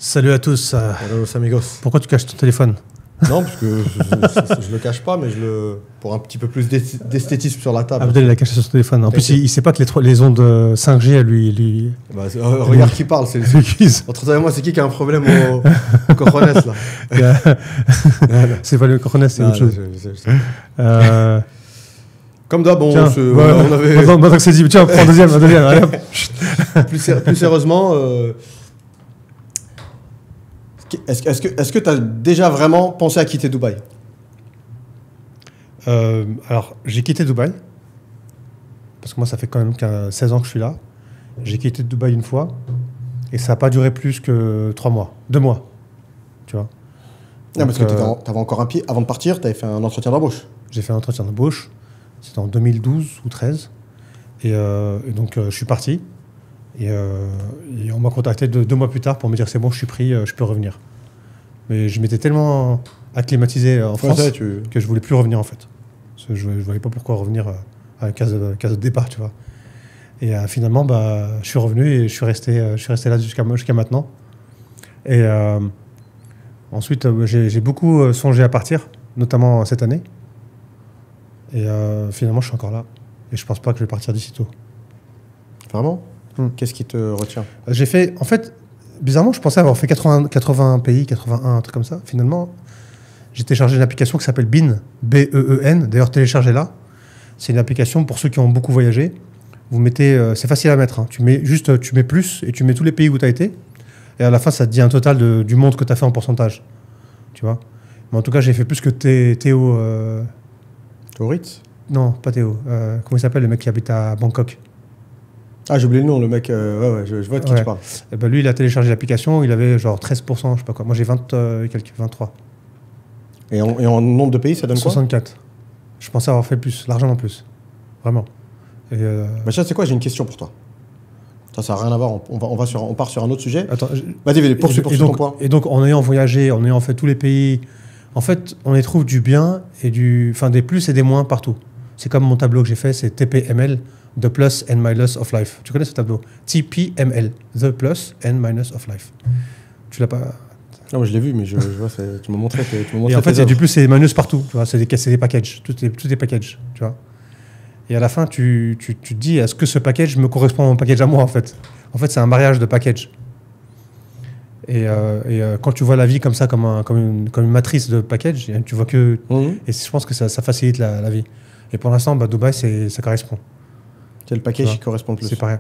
Salut à tous. Hello, amigos. Pourquoi tu caches ton téléphone? Non, parce que je le cache pas, mais pour un petit peu plus d'esthétisme sur la table. Abdel, il a caché sur son téléphone. En plus, il sait pas que les ondes 5G, lui... Bah, regarde qui parle. Entre toi et moi, c'est qui a un problème au Cojones, là? C'est pas le Cojones, c'est autre chose. Comme d'hab, on avait... Maintenant que c'est dit, tiens, prends un deuxième. Allez, plus sérieusement... Est-ce que tu as déjà vraiment pensé à quitter Dubaï? Alors, j'ai quitté Dubaï. Parce que moi, ça fait quand même 16 ans que je suis là. J'ai quitté Dubaï une fois. Et ça n'a pas duré plus que 3 mois. 2 mois. Tu vois. Non, parce que tu avais encore un pied. Avant de partir, tu avais fait un entretien d'embauche. J'ai fait un entretien d'embauche. C'était en 2012 ou 2013. Et donc, je suis parti. Et on m'a contacté 2 mois plus tard pour me dire c'est bon, je suis pris, je peux revenir. Mais je m'étais tellement acclimatisé en France que je voulais plus revenir en fait. Parce que je ne voyais pas pourquoi revenir à la case de départ, tu vois. Et finalement, je suis revenu et je suis resté là jusqu'à maintenant. Et ensuite, j'ai beaucoup songé à partir, notamment cette année. Et finalement, je suis encore là. Et je pense pas que je vais partir d'ici tôt. Vraiment? Qu'est-ce qui te retient? J'ai fait, en fait, bizarrement, je pensais avoir fait 80 pays, 81, un truc comme ça. Finalement, j'ai téléchargé une application qui s'appelle BEEN, B-E-E-N. D'ailleurs, téléchargez-la. C'est une application pour ceux qui ont beaucoup voyagé. Vous mettez, c'est facile à mettre. Hein. Tu mets plus et tu mets tous les pays où tu as été. Et à la fin, ça te dit un total du monde que tu as fait en pourcentage. Tu vois. Mais en tout cas, j'ai fait plus que Théo. Théo Ritz? Non, pas Théo. Comment il s'appelle, le mec qui habite à Bangkok? Ah, j'ai oublié le nom, le mec. Je vois de qui tu parles. Et lui, il a téléchargé l'application, il avait genre 13%, je sais pas quoi. Moi, j'ai 23. Et en nombre de pays, ça donne 64. Quoi? Je pensais avoir fait plus, largement plus. Vraiment. Et ça, c'est quoi? J'ai une question pour toi. Ça n'a rien à voir. On part sur un autre sujet. Attends, vas-y, poursuis ton point. Et donc, en ayant voyagé, en ayant fait tous les pays, en fait, on y trouve du bien et des plus et des moins partout. C'est comme mon tableau que j'ai fait, c'est TPML. The Plus and Minus of Life. Tu connais ce tableau? TPML, The Plus and Minus of Life. Tu l'as pas? Non, mais je l'ai vu, mais je vois, tu m'as montré. Et en fait, il y a du plus et des minus partout. Tu vois, c'est des packages. Tout est package. Tu vois. Et à la fin, tu te dis, est-ce que ce package me correspond à mon package à moi, en fait? En fait, c'est un mariage de packages. Et quand tu vois la vie comme ça, comme une matrice de packages, tu vois que... Et je pense que ça facilite la vie. Et pour l'instant, Dubaï, ça correspond. C'est le package qui correspond le plus. C'est pareil.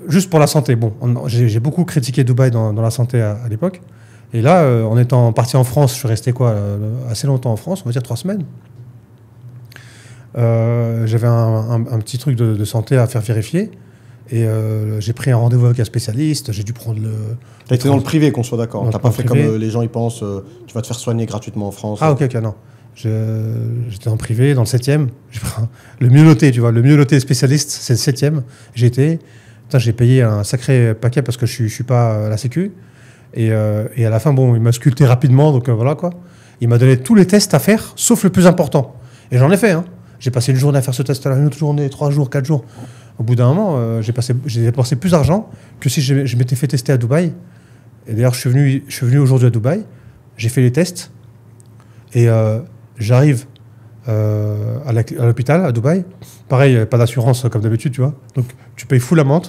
Juste pour la santé. Bon, j'ai beaucoup critiqué Dubaï dans la santé à l'époque. Et là, en étant parti en France, je suis resté assez longtemps en France, on va dire 3 semaines. J'avais un petit truc de santé à faire vérifier. Et j'ai pris un rendez-vous avec un spécialiste. J'ai dû prendre le... T'as été dans le privé, qu'on soit d'accord. T'as pas fait comme les gens y pensent, tu vas te faire soigner gratuitement en France. Ah, ok, non. J'étais en privé, dans le 7e. Le mieux noté, tu vois. Le mieux noté spécialiste, c'est le 7e. J'ai payé un sacré paquet parce que je suis pas à la Sécu. Et à la fin, il m'a sculpté rapidement. Donc voilà, quoi. Il m'a donné tous les tests à faire, sauf le plus important. Et j'en ai fait. Hein. J'ai passé une journée à faire ce test-là, une autre journée, 3 jours, 4 jours. Au bout d'un moment, j'ai dépensé plus d'argent que si je m'étais fait tester à Dubaï. Et d'ailleurs, je suis venu aujourd'hui à Dubaï. J'ai fait les tests. Et... j'arrive à l'hôpital à Dubaï. Pareil, pas d'assurance comme d'habitude, tu vois. Donc, tu payes full amount.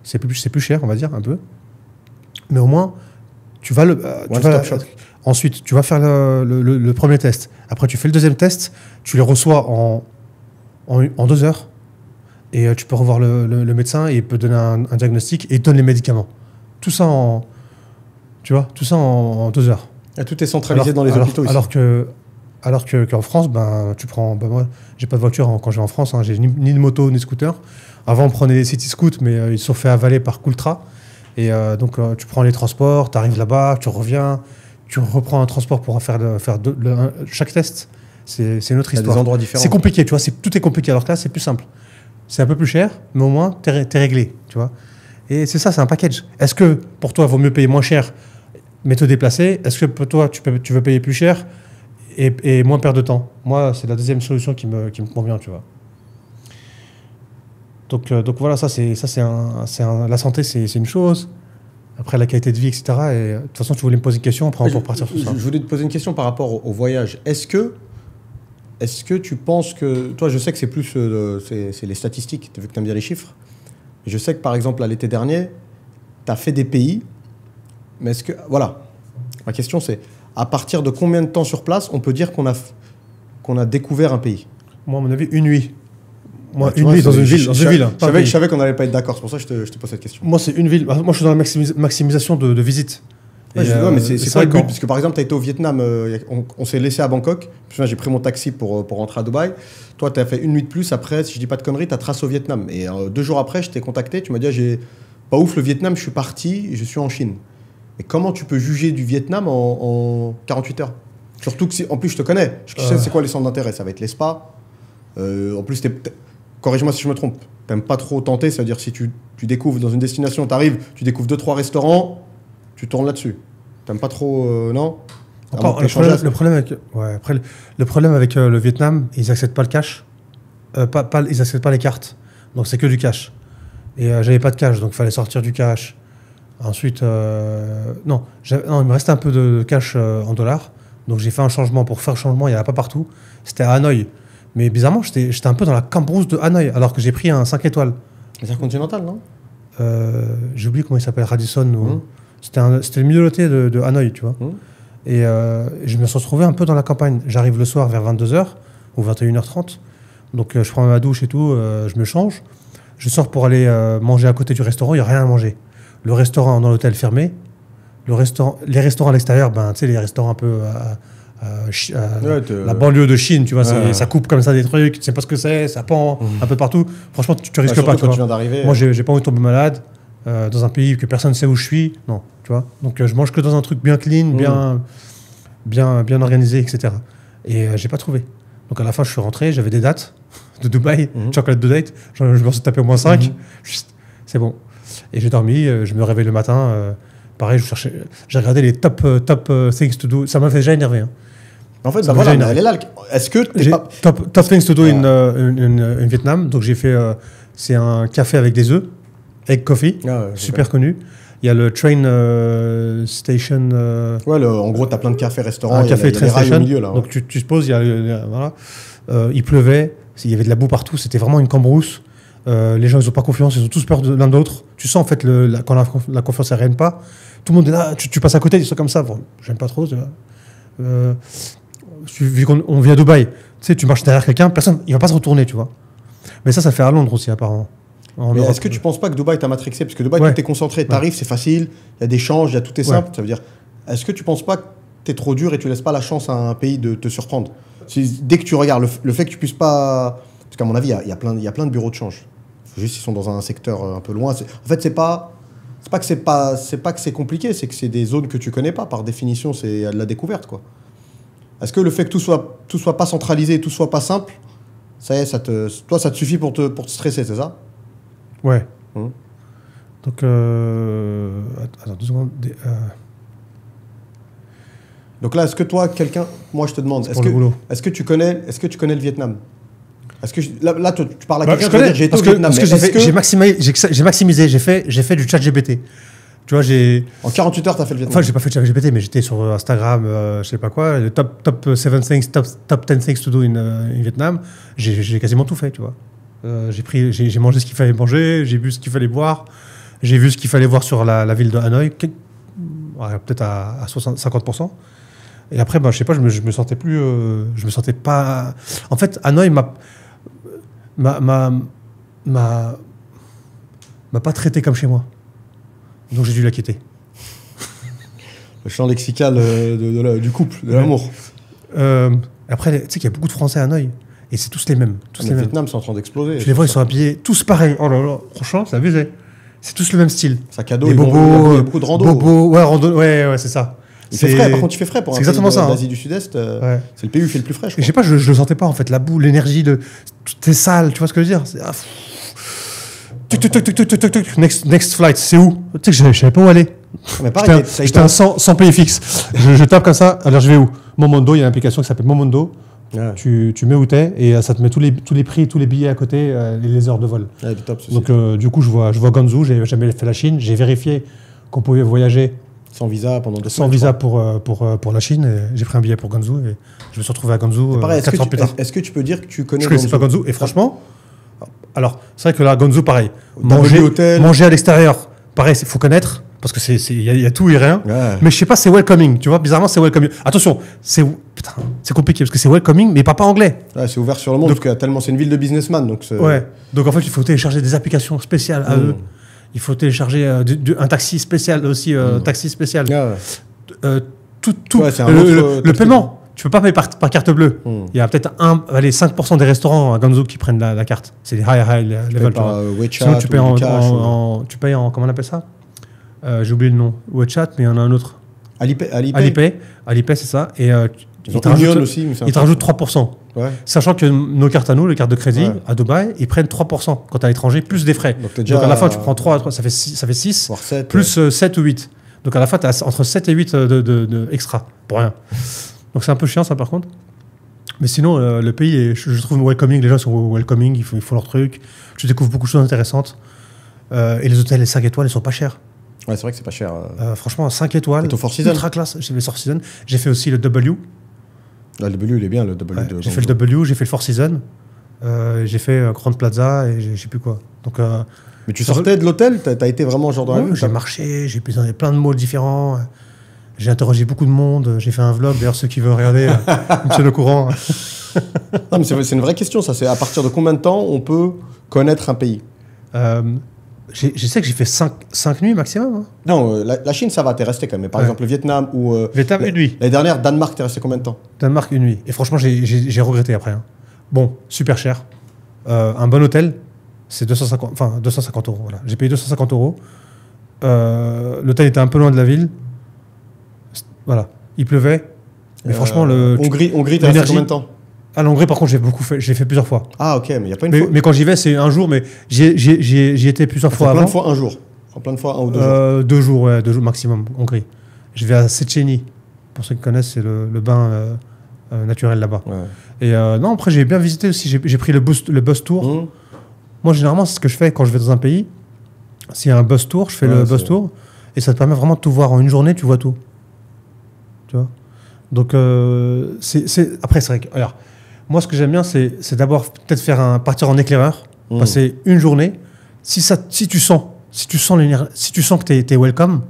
C'est plus cher, on va dire, un peu. Mais au moins, ensuite, tu vas faire le premier test. Après, tu fais le deuxième test. Tu les reçois en 2 heures. Et tu peux revoir le médecin et il peut donner un diagnostic et il donne les médicaments. Tout ça en 2 heures. Et tout est centralisé dans les hôpitaux ici. Alors qu'en France, tu prends... moi, j'ai pas de voiture quand je vais en France. Hein, j'ai ni de moto, ni de scooter. Avant, on prenait des city scoots, mais ils se sont fait avaler par Cooltra. Et donc, tu prends les transports, tu arrives là-bas, tu reviens, tu reprends un transport pour faire chaque test. C'est une autre histoire. Il y a des endroits différents. C'est compliqué, tu vois. Tout est compliqué. Alors que là, c'est plus simple. C'est un peu plus cher, mais au moins, t'es réglé, tu vois. Et c'est ça, c'est un package. Est-ce que, pour toi, il vaut mieux payer moins cher, mais te déplacer? Est-ce que pour toi, tu veux payer plus cher et moins perdre de temps? Moi, c'est la deuxième solution qui me convient, tu vois. Donc voilà, la santé, c'est une chose. Après, la qualité de vie, etc. Et de toute façon, tu voulais me poser une question, après on peut repartir sur ça. Je voulais te poser une question par rapport au voyage. Est-ce que tu penses que... Toi, je sais que c'est plus c'est les statistiques, vu que tu aimes bien les chiffres. Je sais que, par exemple, à l'été dernier, tu as fait des pays, mais est-ce que... Voilà. Ma question, c'est, à partir de combien de temps sur place, on peut dire qu'on a découvert un pays? Moi, à mon avis, une nuit. Moi, Ouais, une nuit dans une ville. Je savais qu'on n'allait pas être d'accord, c'est pour ça que je te pose cette question. Moi, c'est une ville. Moi, je suis dans la maximisation de visite. Ouais, mais c'est quoi le but? Parce que par exemple, tu as été au Vietnam, on s'est laissé à Bangkok. Puis j'ai pris mon taxi pour rentrer à Dubaï. Toi, tu as fait une nuit de plus. Après, si je dis pas de conneries, tu as tracé au Vietnam. Et 2 jours après, je t'ai contacté. Tu m'as dit, j'ai pas ouf le Vietnam, je suis parti, je suis en Chine. Et comment tu peux juger du Vietnam en 48 heures? Surtout que, en plus, je te connais. Je sais c'est quoi les centres d'intérêt. Ça va être les spas. En plus, corrige-moi si je me trompe. T'aimes pas trop tenter. Ça veut dire si tu découvres dans une destination, tu arrives, tu découvres 2-3 restaurants, tu tournes là-dessus. T'aimes pas trop, non? Encore, le problème avec le Vietnam, ils n'acceptent pas le cash. Ils n'acceptent pas les cartes. Donc c'est que du cash. Et j'avais pas de cash, donc il fallait sortir du cash. Ensuite, non, il me restait un peu de cash en dollars. Donc j'ai fait un changement. Pour faire le changement, il n'y en a pas partout. C'était à Hanoï. Mais bizarrement, j'étais un peu dans la cambrousse de Hanoï, alors que j'ai pris un 5 étoiles. Intercontinental, non? J'ai oublié comment il s'appelle, Radisson. C'était le mieux de Hanoï, tu vois. Et je me suis retrouvé un peu dans la campagne. J'arrive le soir vers 22h ou 21h30. Donc je prends ma douche et tout, je me change. Je sors pour aller manger à côté du restaurant, il n'y a rien à manger. Le restaurant dans l'hôtel fermé. Les restaurants à l'extérieur, tu sais, les restaurants un peu... la banlieue de Chine, tu vois, ça coupe comme ça des trucs, tu sais pas ce que c'est, ça pend un peu partout. Franchement, tu risques pas. Quand tu viens d'arriver. Moi, j'ai pas envie de tomber malade dans un pays que personne ne sait où je suis. Non, tu vois. Donc, je mange que dans un truc bien clean, bien organisé, etc. Et j'ai pas trouvé. Donc, à la fin, je suis rentré, j'avais des dates de Dubaï, chocolate de date. Je me suis tapé au moins 5. C'est bon. Et j'ai dormi, je me réveille le matin. Pareil, j'ai regardé les top things to do. Ça m'a fait déjà énerver. Hein. En fait, elle est là. Est-ce que top things to do in Vietnam. Donc j'ai fait, c'est un café avec des œufs, egg coffee, super connu. Il y a le train station. En gros, tu as plein de cafés, restaurants. Un café train station. Au milieu, là, donc tu te poses, voilà. Il pleuvait, il y avait de la boue partout. C'était vraiment une cambrousse. Les gens, ils n'ont pas confiance, ils ont tous peur de l'un de l'autre. Tu sens en fait quand la confiance ne règne pas. Tout le monde est là, tu passes à côté, des trucs comme ça. Bon, j'aime pas trop. Vu qu'on vit à Dubaï, tu sais, tu marches derrière quelqu'un, personne, il va pas se retourner, tu vois. Mais ça fait à Londres aussi, apparemment. Mais est-ce que tu penses pas que Dubaï t'a matrixé? Parce que Dubaï, tout est concentré, t'arrives, c'est facile, il y a des changes, tout est simple. Ça veut dire, est-ce que tu penses pas que t'es trop dur et tu laisses pas la chance à un pays de te surprendre? Dès que tu regardes, le fait que tu puisses pas. Parce qu'à mon avis, il y a plein de bureaux de change. Juste, ils sont dans un secteur un peu loin. En fait, c'est pas que c'est compliqué, c'est que c'est des zones que tu connais pas. Par définition, c'est de la découverte, quoi. Est-ce que le fait que tout soit pas centralisé, tout soit pas simple, ça y est, toi, ça te suffit pour te stresser, c'est ça? Ouais. Donc, attends 2 secondes. Donc là, est-ce que toi, moi, je te demande, est-ce que tu connais le Vietnam? Est-ce que là, tu parles à quelqu'un qui va dire j'ai été au Vietnam. J'ai maximisé, j'ai fait du chat GPT. Tu vois, en 48 heures, tu as fait le Vietnam. Enfin, j'ai pas fait de chat GPT, mais j'étais sur Instagram, je sais pas quoi, le top 7 things, top 10 things to do in Vietnam. J'ai quasiment tout fait, tu vois. J'ai mangé ce qu'il fallait manger, j'ai bu ce qu'il fallait boire, j'ai vu ce qu'il fallait voir sur la ville de Hanoï, peut-être à 50%. Et après, je sais pas, je me sentais plus, je me sentais pas. En fait, Hanoï m'a pas traité comme chez moi, donc j'ai dû la quitter. Le champ lexical du couple, de l'amour. Après, tu sais qu'il y a beaucoup de Français à Hanoï. Et c'est tous les mêmes. Le Vietnam, c'est en train d'exploser. Tu les vois, ils sont habillés tous pareils. Oh là là, franchement, c'est abusé. C'est tous le même style. Sac à dos, les bobos, il y a beaucoup de rando. Ouais, c'est ça. Il fait frais, par contre, il fait frais pour un pays d'Asie du Sud-Est. C'est le pays où il fait le plus frais, je crois. Je sais pas, je le sentais pas, en fait. La boue, l'énergie, tout est sale, tu vois ce que je veux dire? Next flight, c'est où? Tu sais que je savais pas où aller. Mais pareil, j'étais un 100 pays fixe. je tape comme ça, alors je vais où? Momondo, il y a une application qui s'appelle Momondo. Ouais. Tu mets où t'es et ça te met tous les prix, tous les billets à côté et les heures de vol. Ouais, top, donc du coup, je vois Guangzhou, j'ai jamais fait la Chine, j'ai vérifié qu'on pouvait voyager sans visa pendant 2 sans semaines. visa pour la Chine. Et j'ai pris un billet pour Guangzhou et je me suis retrouvé à Guangzou 4 ans plus tard. Est-ce que tu peux dire que tu connais Je connaissais pas Guangzou et franchement, alors c'est vrai que là, Guangzou, pareil. Manger à l'extérieur, pareil, il faut connaître. Parce que il y a tout et rien. Ouais. Mais je sais pas, c'est welcoming. Tu vois, bizarrement, c'est welcoming. Attention, c'est compliqué parce que c'est welcoming, mais pas anglais. Ouais, c'est ouvert sur le monde parce que tellement c'est une ville de businessman. Donc donc en fait, il faut télécharger des applications spéciales à eux. Il faut télécharger un taxi spécial aussi, taxi spécial. Tout. Ouais, le paiement, tu peux pas payer par carte bleue. Il y a peut-être 5% des restaurants à Guangzou qui prennent la carte. C'est les high level. Sinon, tu payes en comment on appelle ça? J'ai oublié le nom. WeChat, mais il y en a un autre. Alipay, c'est ça. Et ils te rajoutent 3%. Ouais. Sachant que nos cartes à nous, les cartes de crédit, à Dubaï, ils prennent 3% quand tu es à l'étranger, plus des frais. Donc à la fin, tu prends 3, ça fait 6, 7, plus 7 ou 8. Donc à la fin, tu as entre 7 et 8 de extra, pour rien. Donc c'est un peu chiant ça par contre. Mais sinon, le pays, je trouve welcoming, les gens sont welcoming, ils font leur truc. Tu découvres beaucoup de choses intéressantes. Et les hôtels, les 5 étoiles, ils sont pas chers. Ouais, c'est vrai que c'est pas cher. Franchement, 5 étoiles, ultra classe. J'ai fait le Four Seasons. J'ai fait aussi le W. Le W, il est bien, le W. Ouais, j'ai fait le W, j'ai fait le Four Seasons. J'ai fait Grande Plaza et je sais plus quoi. Donc, mais tu sortais de l'hôtel? T'as été vraiment genre dans la rue? J'ai marché, j'ai dans plein de malls différents. J'ai interrogé beaucoup de monde. J'ai fait un vlog. D'ailleurs, ceux qui veulent regarder, me tiennent au courant. Non, mais c'est une vraie question, ça. C'est à partir de combien de temps on peut connaître un pays? Je sais que j'ai fait 5 nuits maximum. Hein. Non, la Chine, ça va, t'es resté quand même. Mais par exemple, le Vietnam ou... Vietnam, une nuit. L'année dernière, Danemark, t'es resté combien de temps? Danemark, une nuit. Et franchement, j'ai regretté après. Hein. Bon, super cher. Un bon hôtel, c'est 250 euros. Voilà. J'ai payé 250 euros. L'hôtel était un peu loin de la ville. Voilà. Il pleuvait. Mais franchement, Hongrie, t'es resté combien de temps? À l'Hongrie, par contre, j'ai fait plusieurs fois. Ah, ok, mais il n'y a pas une fois. Mais quand j'y vais, c'est un jour, mais j'y étais plusieurs fois avant. Plein de fois un jour. Plein de fois 1 ou 2 jours. 2 jours, ouais, 2 jours maximum, Hongrie. Je vais à Széchenyi. Pour ceux qui connaissent, c'est le bain naturel là-bas. Ouais. Et non, après, j'ai bien visité aussi. J'ai pris le bus tour. Moi, généralement, c'est ce que je fais quand je vais dans un pays. S'il y a un bus tour, je fais le bus tour. Et ça te permet vraiment de tout voir. En une journée, tu vois tout. Tu vois? Donc, après, c'est vrai que... Alors, moi, ce que j'aime bien, c'est d'abord peut-être partir en éclaireur, passer une journée. Si tu sens que tu es welcome,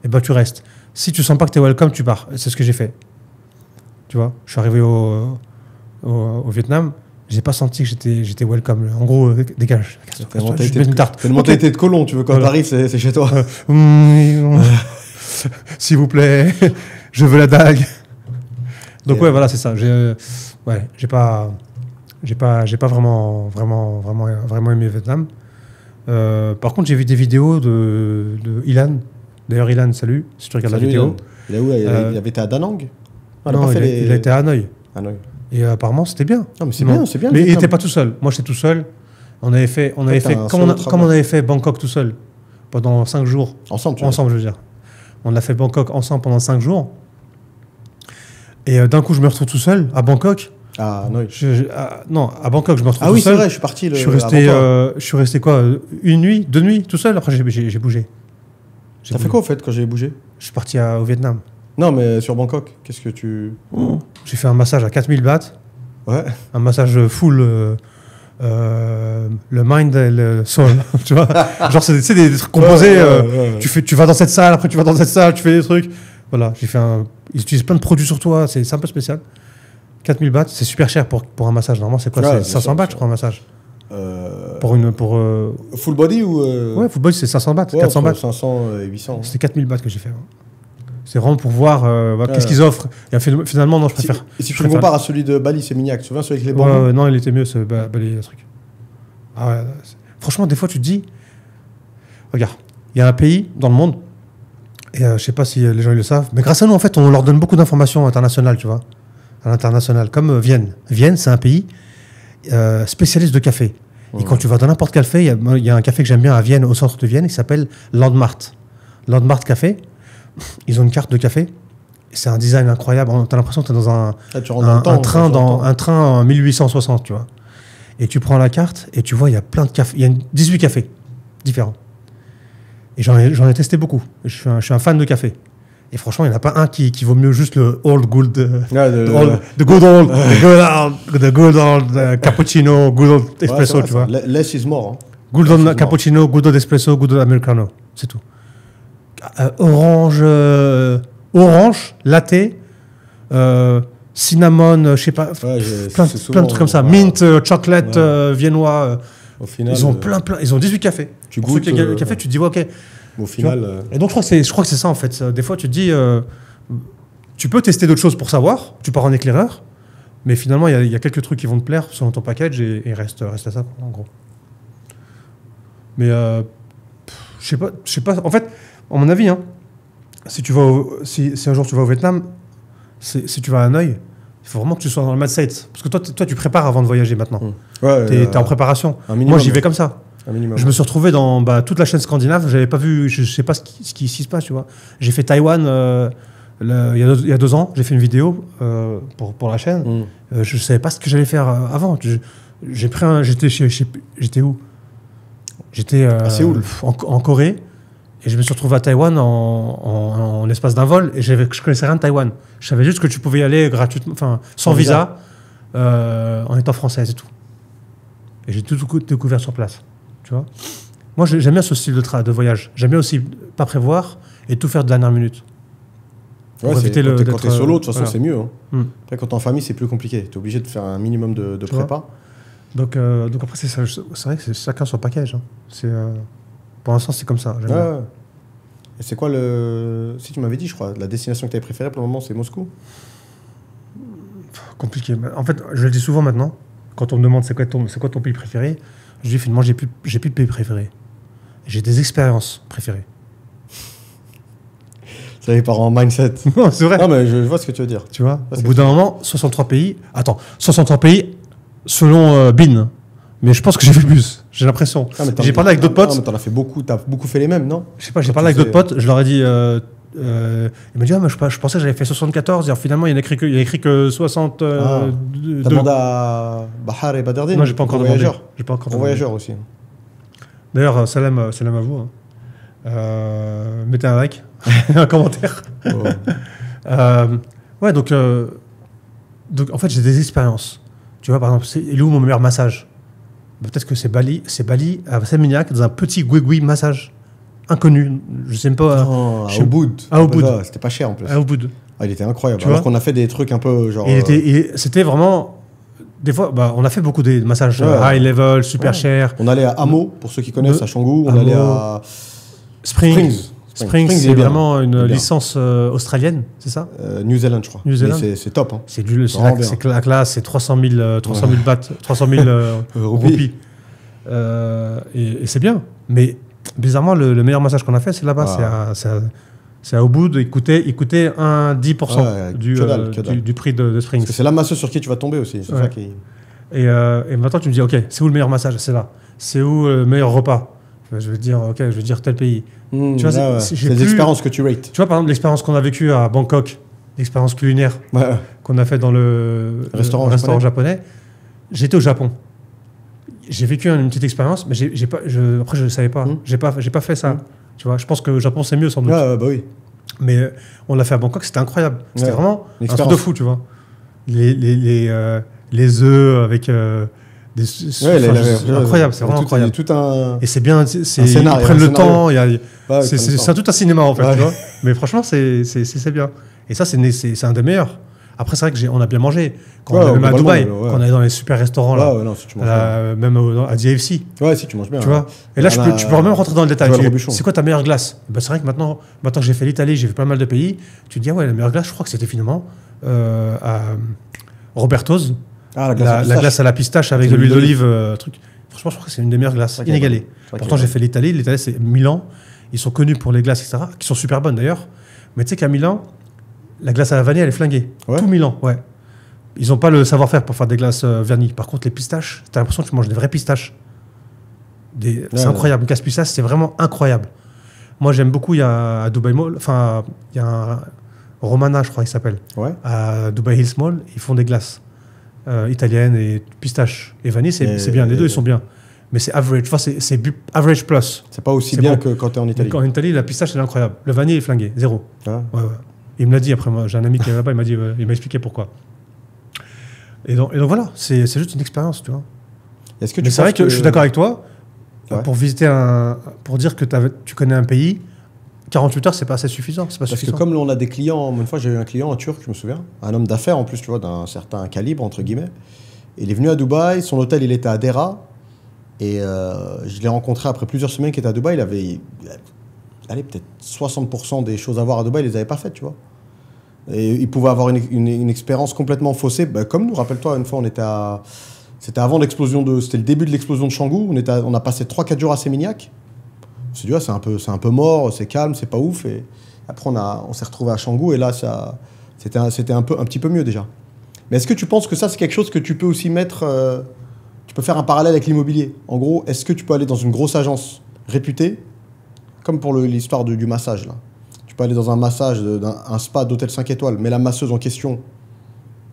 eh ben, tu restes. Si tu sens pas que tu es welcome, tu pars. C'est ce que j'ai fait. Tu vois, je suis arrivé au Vietnam, j'ai pas senti que j'étais welcome. En gros, dégage. Tellement t'as été de colon, tu veux, quand t'arrives, c'est chez toi. S'il vous plaît, je veux la dague. Donc ouais, voilà, c'est ça. J'ai pas vraiment aimé le Vietnam. Par contre, j'ai vu des vidéos de Ilan. D'ailleurs, Ilan, salut, si tu regardes la vidéo. Il est où? Il avait été à Da Nang? Non, il a été à Hanoï. Et apparemment, c'était bien. Non, mais c'est bien. Mais il n'était pas tout seul. Moi, j'étais tout seul. On avait fait on avait fait Bangkok tout seul pendant 5 jours. Ensemble, je veux dire. On a fait Bangkok ensemble pendant 5 jours. Et d'un coup, je me retrouve tout seul à Bangkok. Ah non. Non, à Bangkok, je me retrouve tout seul. Ah oui, c'est vrai, je suis parti. Je suis resté quoi? 1 nuit, 2 nuits tout seul. Après, j'ai bougé. T'as fait quoi, au fait, quand j'ai bougé? Je suis parti au Vietnam. Non, mais sur Bangkok, qu'est-ce que tu... J'ai fait un massage à 4000 bahts. Ouais. Un massage full... le mind et le soul. Tu vois, genre, c'est des trucs composés. Tu vas dans cette salle, après tu vas dans cette salle, tu fais des trucs. Voilà, ils utilisent plein de produits sur toi, c'est un peu spécial. 4000 bahts, c'est super cher pour un massage. Normalement, c'est quoi? C'est 500 bahts, je crois, un massage. Full body ou Ouais, full body, c'est 500 bahts, 400 bahts. 500 et 800. C'était 4000 bahts que j'ai fait. C'est vraiment pour voir qu'est-ce qu'ils offrent. Et finalement, non, je préfère. Et si tu le compares à celui de Bali, c'est Mignac, tu te souviens, celui avec les bambous? Non, il était mieux, ce Bali, le truc. Ah ouais, franchement, des fois, tu te dis, regarde, il y a un pays dans le monde, et je sais pas si les gens ils le savent, mais grâce à nous, en fait, on leur donne beaucoup d'informations internationales, tu vois, à l'international, comme Vienne. Vienne, c'est un pays spécialiste de café. Et quand tu vas dans n'importe quel café, il y a un café que j'aime bien à Vienne, au centre de Vienne, qui s'appelle Landmarkt. Landmarkt Café, ils ont une carte de café. C'est un design incroyable. T'as l'impression que t'es dans un train en 1860, tu vois. Et tu prends la carte et tu vois, il y a plein de cafés. Il y a 18 cafés différents. Et j'en ai testé beaucoup. Je suis un fan de café. Et franchement, il n'y en a pas un qui vaut mieux juste le old good, the good old cappuccino, good old espresso, tu vois. Less is more. Hein. Good old cappuccino, good old espresso, good old americano, c'est tout. Orange, latte, cinnamon, je sais pas, plein de trucs comme ça. Mint, chocolate, viennois. Au final, ils ont ils ont 18 cafés. Tu goûtes le café, tu te dis, ouais, ok. Au final. Et donc, je crois que c'est ça, en fait. Des fois, tu te dis, tu peux tester d'autres choses pour savoir, tu pars en éclaireur, mais finalement, il y a quelques trucs qui vont te plaire selon ton package et reste à ça, en gros. Mais, je sais pas. En fait, à mon avis, hein, si un jour tu vas au Vietnam, si tu vas à Hanoï, il faut vraiment que tu sois dans le mindset. Parce que toi, tu prépares avant de voyager maintenant. T'es en préparation. Moi, j'y vais comme ça. Je me suis retrouvé dans toute la chaîne scandinave. J'avais pas vu, je sais pas ce qui se passe, tu vois. J'ai fait Taïwan il y a 2 ans. J'ai fait une vidéo pour la chaîne. Je savais pas ce que j'allais faire avant. J'étais où? J'étais à Séoul. en Corée. Et je me suis retrouvé à Taïwan en l'espace d'un vol. Et je connaissais rien de Taïwan. Je savais juste que tu pouvais y aller gratuitement, enfin sans visa, en étant français, c'est tout. Et j'ai tout découvert sur place. Tu vois, moi, j'aime bien ce style de voyage. J'aime bien aussi pas prévoir et tout faire de dernière minute. Ouais, quand t'es solo, de toute façon, c'est mieux. Hein. Après, quand t'es en famille, c'est plus compliqué. T'es obligé de faire un minimum de prépa. Donc après, c'est vrai que c'est chacun son package. Hein. Pour l'instant, c'est comme ça. Ouais. Et c'est quoi si tu m'avais dit, je crois, la destination que tu avais préférée pour le moment, c'est Moscou? Compliqué. En fait, je le dis souvent maintenant, quand on me demande c'est quoi ton pays préféré, je dis finalement, j'ai plus de pays préféré. J'ai des expériences préférées. Ça y est, part en mindset. Non, c'est vrai. Non, mais je vois ce que tu veux dire. Tu vois, au bout d'un moment, 63 pays. Attends, 63 pays selon BIN. Mais je pense que j'ai fait plus, j'ai l'impression. J'ai parlé avec d'autres potes. Mais t'en as fait beaucoup, t'as beaucoup fait les mêmes, non? Je sais pas, j'ai parlé avec d'autres potes, je leur ai dit. Il m'a dit, mais je pensais que j'avais fait 74, et finalement, il y a écrit que 60. T'as demandé à Bahar et Badardine? Non, j'ai pas encore demandé. Voyageur aussi. D'ailleurs, salam à vous. Hein. Mettez un like, un commentaire. Ouais, donc en fait, j'ai des expériences. Tu vois, par exemple, il est où mon meilleur massage? Peut-être que c'est Bali, à Seminyak, dans un petit gouigoui massage inconnu. Je sais même pas. Non, à Ubud. À Ubud. C'était pas cher en plus. À Ubud. Il était incroyable. Alors qu'on a fait des trucs un peu genre. C'était vraiment. Des fois, on a fait beaucoup de massages high level, super cher. On allait à Hamo, pour ceux qui connaissent, à Canggu. On allait à Springs. Springs, c'est vraiment une licence australienne, c'est ça? New Zealand, je crois. New Zealand. C'est top. Hein. C'est la classe, c'est 300 000 bahts, 300 000 roupies. Et c'est bien. Mais bizarrement, le meilleur massage qu'on a fait, c'est là-bas. C'est à Ubud. Il coûtait 10% du prix de Springs. Parce que c'est la masseuse sur qui tu vas tomber aussi. C'est ça qui... Et maintenant, tu me dis, OK, c'est où le meilleur massage? C'est là. C'est où le meilleur repas? Je vais dire tel pays. Tu vois, c'est des expériences que tu rates. Tu vois, par exemple, l'expérience qu'on a vécue à Bangkok, l'expérience culinaire qu'on a fait dans le restaurant japonais. J'étais au Japon. J'ai vécu une petite expérience, mais après, je ne savais pas. J'ai pas fait ça. Tu vois, je pense que le Japon, c'est mieux, sans doute. Bah oui. Mais on l'a fait à Bangkok, c'était incroyable. C'était vraiment un truc de fou, tu vois. Les œufs avec... incroyable, c'est vraiment incroyable. Et c'est bien, ils prennent le temps, c'est tout un cinéma en fait, tu vois. Mais franchement, c'est bien. Et ça, c'est un des meilleurs. Après, c'est vrai qu'on a bien mangé. Quand on est même à Dubaï, quand on est dans les super restaurants, là, même à DFC. Ouais, si tu manges bien. Tu vois. Et là, tu peux même rentrer dans le détail. C'est quoi ta meilleure glace? C'est vrai que maintenant que j'ai fait l'Italie, j'ai fait pas mal de pays, tu te dis, la meilleure glace, je crois que c'était finalement à Roberto's. La glace à la pistache avec de l'huile d'olive, truc. Franchement, je crois que c'est une des meilleures glaces, inégalée. Pourtant, j'ai fait l'Italie. L'Italie, c'est Milan. Ils sont connus pour les glaces, etc., qui sont super bonnes d'ailleurs. Mais tu sais qu'à Milan, la glace à la vanille, elle est flinguée. Tout Milan, ouais. Ils n'ont pas le savoir-faire pour faire des glaces vernis. Par contre, les pistaches, tu as l'impression que tu manges des vraies pistaches. C'est incroyable. Une glace pistache, c'est vraiment incroyable. Moi, j'aime beaucoup. Il y a à Dubai Mall, enfin, il y a un Romana, je crois qu'il s'appelle. À Dubai Hills Mall, ils font des glaces. Italienne et pistache et vanille, c'est bien. Les deux, ils sont bien. mais c'est average. Tu vois, c'est average plus. C'est pas aussi bien que quand tu es en Italie. En Italie, la pistache, elle est incroyable. Le vanille est flingué, 0. Ah. Ouais. Il me l'a dit après moi. J'ai un ami qui est là-bas, il m'a expliqué pourquoi. Et donc voilà, c'est juste une expérience, tu vois. Est-ce que mais c'est vrai que je suis d'accord avec toi. Pour visiter pour dire que tu connais un pays, 48 heures, c'est pas assez suffisant. C'est pas Parce que comme on a des clients, une fois j'ai eu un client, un Turc, je me souviens, un homme d'affaires en plus, tu vois, d'un certain calibre, entre guillemets. Il est venu à Dubaï, son hôtel, il était à Dera. Et je l'ai rencontré après plusieurs semaines qu'il était à Dubaï. Il avait peut-être 60% des choses à voir à Dubaï, il les avait pas faites, tu vois. Et il pouvait avoir une expérience complètement faussée. Comme nous, rappelle-toi, une fois, c'était avant l'explosion c'était le début de l'explosion de Canggu. On a passé 3-4 jours à Sémignac. On s'est dit, c'est un peu mort, c'est calme, c'est pas ouf. Et après, on s'est retrouvé à Canggu et là, c'était un petit peu mieux déjà. Mais est-ce que tu penses que ça, c'est quelque chose que tu peux aussi mettre... tu peux faire un parallèle avec l'immobilier. En gros, est-ce que tu peux aller dans une grosse agence réputée, comme pour l'histoire du massage, là. Tu peux aller dans un massage, un spa d'hôtel 5 étoiles, mais la masseuse en question,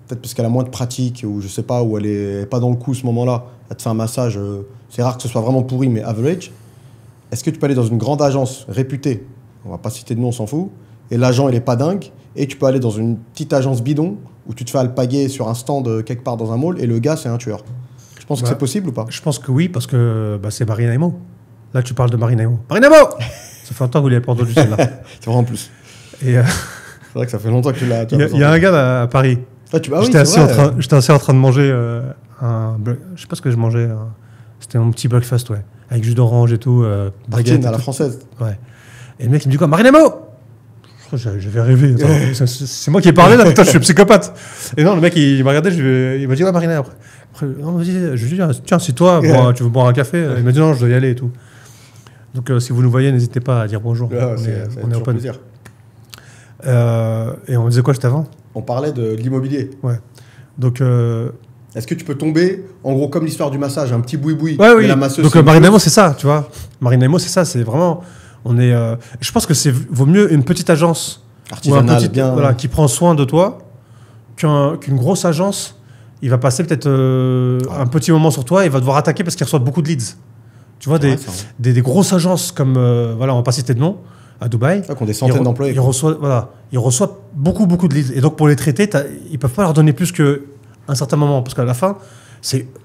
peut-être parce qu'elle a moins de pratique, ou je sais pas, ou elle est pas dans le coup ce moment-là, elle te fait un massage, c'est rare que ce soit vraiment pourri, mais average. Est-ce que tu peux aller dans une grande agence réputée, on va pas citer de nom, on s'en fout, et l'agent il est pas dingue, et tu peux aller dans une petite agence bidon, où tu te fais alpaguer sur un stand quelque part dans un mall, et le gars c'est un tueur. Je pense que c'est possible ou pas? Je pense que oui, parce que c'est Marina Emo. Là, tu parles de Marina Emo. Marina Emo. Ça fait longtemps que vous l'avez pas entendu celle-là. C'est vrai en plus. Et c'est vrai que ça fait longtemps que tu l'as. Il y a un gars à Paris. J'étais assis en train de manger je sais pas ce que je mangeais. C'était mon petit breakfast, ouais, avec jus d'orange et tout. Baguette à la française. Ouais. Et le mec il me dit quoi? Marina Emo. J'avais rêvé. C'est moi qui ai parlé là. Putain, je suis psychopathe. Et non, le mec il m'a regardé. Il m'a dit ouais, Marina. Après je lui ai dit tiens, c'est toi, tu veux boire un café? Il m'a dit non, je dois y aller et tout. Donc si vous nous voyez, n'hésitez pas à dire bonjour. On est open. Plaisir. Et on disait quoi juste avant? On parlait de l'immobilier. Ouais. Donc est-ce que tu peux tomber, en gros, comme l'histoire du massage, un petit boui-boui, oui. La masseuse. Donc Marina Emo, c'est ça, tu vois. Marina Emo, c'est ça, c'est vraiment. Je pense que vaut mieux une petite agence artisanale, qui prend soin de toi qu'une grosse agence. Il va passer peut-être un petit moment sur toi et il va devoir attaquer parce qu'il reçoit beaucoup de leads. Tu vois, des grosses agences comme, on va pas citer de nom, à Dubaï. Qui ont des centaines d'employés. Ils reçoivent beaucoup de leads. Et donc, pour les traiter, ils ne peuvent pas leur donner plus qu'un certain moment. Parce qu'à la fin,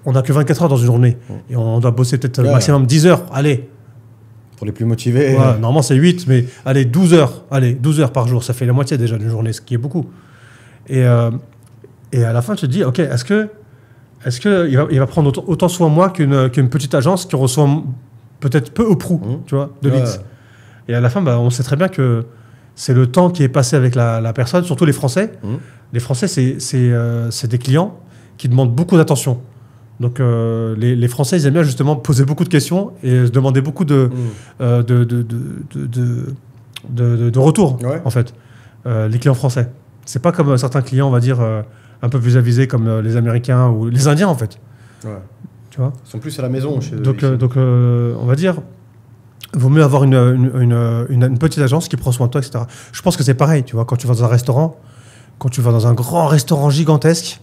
on n'a que 24 heures dans une journée. Et on doit bosser peut-être maximum 10 heures. Allez. Pour les plus motivés. Ouais, normalement, c'est 8, mais allez, 12 heures. Allez, 12 heures par jour. Ça fait la moitié déjà d'une journée, ce qui est beaucoup. Et à la fin, tu te dis, OK, est-ce que il va prendre autant soin de moi qu'une petite agence qui reçoit peut-être peu ou prou, tu vois, de leads. Et à la fin, on sait très bien que c'est le temps qui est passé avec la personne, surtout les Français. Les Français, c'est des clients qui demandent beaucoup d'attention. Donc les Français, ils aiment bien justement poser beaucoup de questions et se demander beaucoup de retours, en fait. Les clients français. C'est pas comme certains clients, on va dire, un peu plus avisés comme les Américains ou les Indiens, en fait. Ouais. Tu vois ? Ils sont plus à la maison chez eux. Donc on va dire, vaut mieux avoir une petite agence qui prend soin de toi, etc. Je pense que c'est pareil, tu vois, quand tu vas dans un restaurant, quand tu vas dans un grand restaurant gigantesque,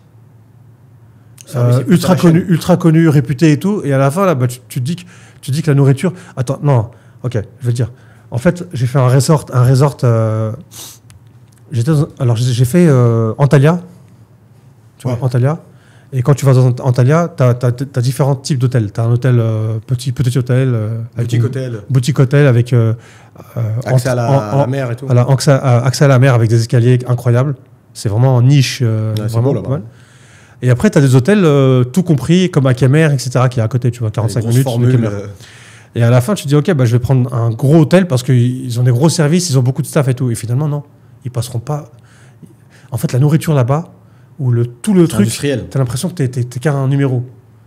ultra connu, réputé et tout, et à la fin, là, tu te dis que la nourriture... Attends, non, ok, je veux dire. En fait, j'ai fait un resort j'ai fait Antalya, tu vois, Antalya. Et quand tu vas dans Antalya, tu as différents types d'hôtels. Tu as un hôtel, petit hôtel. Boutique hôtel avec... accès à la mer et tout. Voilà, accès à la mer avec des escaliers incroyables. C'est vraiment en niche. C'est beau là-bas. Et après, tu as des hôtels tout compris, comme Akemer, etc., qui est à côté, tu vois, 45 minutes. Et à la fin, tu te dis, OK, je vais prendre un gros hôtel parce qu'ils ont des gros services, ils ont beaucoup de staff et tout. Et finalement, non. Ils passeront pas... En fait, la nourriture là-bas, ou tout le truc, tu as l'impression que t'es qu'un numéro,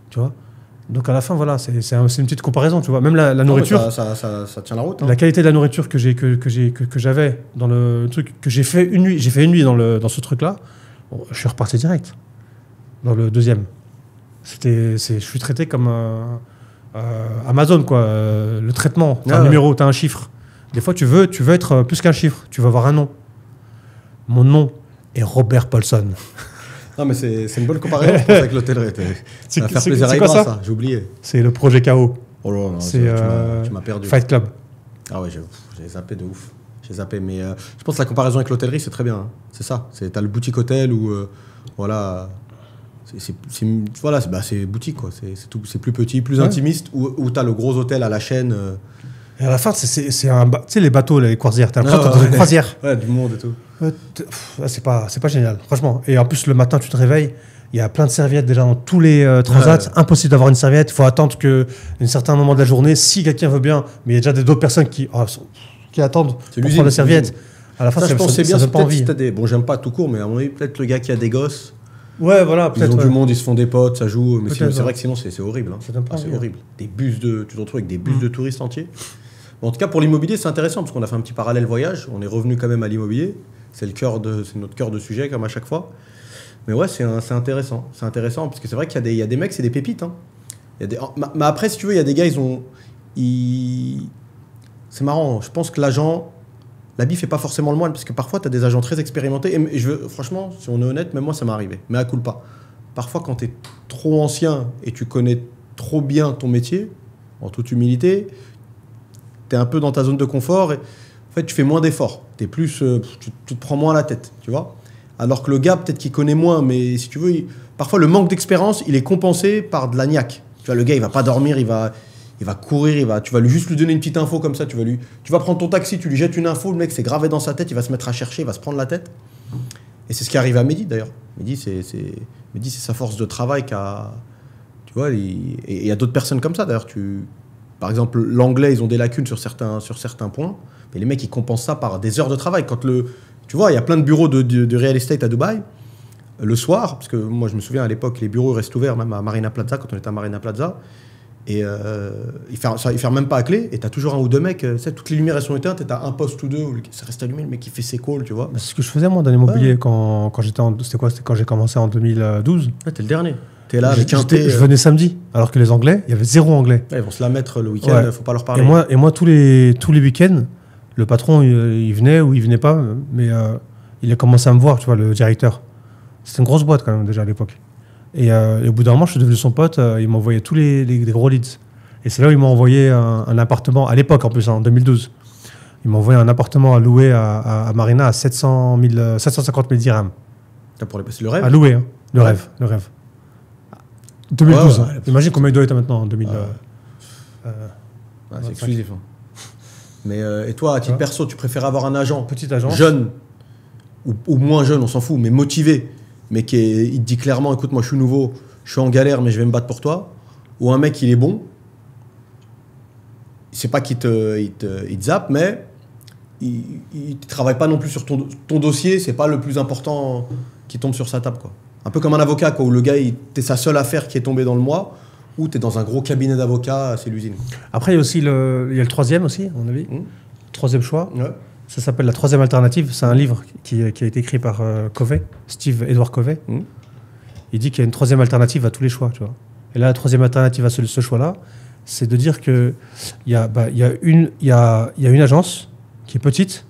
tu vois. Donc à la fin, voilà, c'est une petite comparaison, tu vois. Même la nourriture, ça tient la route. La qualité de la nourriture que j'avais dans le truc, que j'ai fait une nuit dans ce truc-là, je suis reparti direct dans le deuxième. Je suis traité comme Amazon, quoi. Le traitement, t'as un numéro, t'as un chiffre. Des fois, tu veux être plus qu'un chiffre, tu veux avoir un nom. Mon nom est Robert Paulson. Non, mais c'est une bonne comparaison, je pense, avec l'hôtellerie. Ça va faire plaisir à Ibra, ça. J'ai oublié. C'est le projet KO. Oh là, non, c'est tu m'as perdu. Fight Club. Ah ouais, j'ai zappé de ouf. J'ai zappé, mais je pense que la comparaison avec l'hôtellerie, c'est très bien. Hein. C'est ça. T'as le boutique hôtel où, voilà, c'est boutique, quoi. C'est plus petit, plus intimiste, où t'as le gros hôtel à la chaîne. Et à la fin, c'est un... Tu sais, les bateaux, les croisières. T'as l'impression que t'es dans une croisière. Ouais, du monde et tout. C'est pas génial, franchement. Et en plus, le matin, tu te réveilles, il y a plein de serviettes déjà dans tous les transats. Impossible d'avoir une serviette. Il faut attendre qu'un certain moment de la journée, si quelqu'un veut bien, mais il y a déjà d'autres personnes qui attendent pour prendre la serviette. À la fin, ça donne pas envie. Bon, j'aime pas tout court, mais à mon avis, peut-être le gars qui a des gosses. Ouais, voilà, peut-être. Ils ont du monde, ils se font des potes, ça joue. Mais c'est vrai que sinon, c'est horrible. Hein. C'est horrible. Tu te retrouves avec des bus de touristes entiers. Bon, en tout cas, pour l'immobilier, c'est intéressant parce qu'on a fait un petit parallèle voyage. On est revenu quand même à l'immobilier. C'est notre cœur de sujet, comme à chaque fois. Mais ouais, c'est intéressant. C'est intéressant parce que c'est vrai qu'il y a des mecs, c'est des pépites. Hein. Mais après, si tu veux, il y a des gars, c'est marrant. Je pense que l'agent, l'habit fait pas forcément le moine parce que parfois, tu as des agents très expérimentés. Et franchement, si on est honnête, même moi, ça m'est arrivé. Mais à coup pas. Parfois, quand tu es trop ancien et tu connais trop bien ton métier, en toute humilité, tu es un peu dans ta zone de confort et en fait, tu fais moins d'efforts. T'es plus, tu te prends moins la tête, tu vois. Alors que le gars, peut-être qu'il connaît moins, mais si tu veux, parfois le manque d'expérience, il est compensé par de la niaque. Tu vois, le gars, il va pas dormir, il va courir, tu vas juste lui donner une petite info comme ça, tu vas prendre ton taxi, tu lui jettes une info, le mec, c'est gravé dans sa tête, il va se mettre à chercher, il va se prendre la tête. Et c'est ce qui arrive à Mehdi, d'ailleurs. Mehdi, c'est sa force de travail qu'a... Tu vois, et il y a d'autres personnes comme ça, d'ailleurs. Par exemple, l'anglais, ils ont des lacunes sur certains points, mais les mecs, ils compensent ça par des heures de travail. Tu vois, il y a plein de bureaux de real estate à Dubaï, le soir, parce que moi, je me souviens, à l'époque, les bureaux restent ouverts, même à Marina Plaza, quand on était à Marina Plaza, et ils ferment même pas à clé, et tu as toujours un ou deux mecs, toutes les lumières, elles sont éteintes, et tu as un poste ou deux, où ça reste allumé, le mec, il fait ses calls, tu vois. C'est ce que je faisais, moi, dans l'immobilier, quand j'étais C'était quand j'ai commencé en 2012. Ouais, t'es le dernier. T'es là avec je venais samedi, alors que les Anglais, il y avait 0 Anglais. Ouais, ils vont se la mettre le week-end, faut pas leur parler. Et moi tous les week-ends, le patron, il venait ou il venait pas, mais il a commencé à me voir, tu vois, le directeur. C'était une grosse boîte quand même déjà à l'époque. Et au bout d'un moment, je suis devenu son pote, il m'envoyait tous les gros leads. Et c'est là où il m'a envoyé un appartement, à l'époque en plus, en 2012. Il m'a envoyé un appartement à louer à Marina à 750 000 dirhams. C'est le rêve. À louer, hein. Le rêve. 2012. Ouais. Imagine combien il doit être maintenant en 2000. C'est exclusif. Hein. Mais et toi, à titre perso, tu préfères avoir un agent, petit agent, jeune ou moins jeune, on s'en fout, mais motivé, mais il te dit clairement, écoute, moi je suis nouveau, je suis en galère, mais je vais me battre pour toi, ou un mec il est bon, c'est pas qu'il te zappe, mais il travaille pas non plus sur ton dossier, c'est pas le plus important qui tombe sur sa table, quoi. Un peu comme un avocat, quoi, où le gars, t'es sa seule affaire qui est tombée dans le mois, ou t'es dans un gros cabinet d'avocats, c'est l'usine. Après, il y a aussi il y a le troisième aussi, à mon avis. Troisième choix. Ouais. Ça s'appelle La troisième alternative. C'est un livre qui a été écrit par Covey, Edward Covey. Il dit qu'il y a une troisième alternative à tous les choix, tu vois. Et là, la troisième alternative à ce choix-là, c'est de dire qu'il y a une agence qui est petite.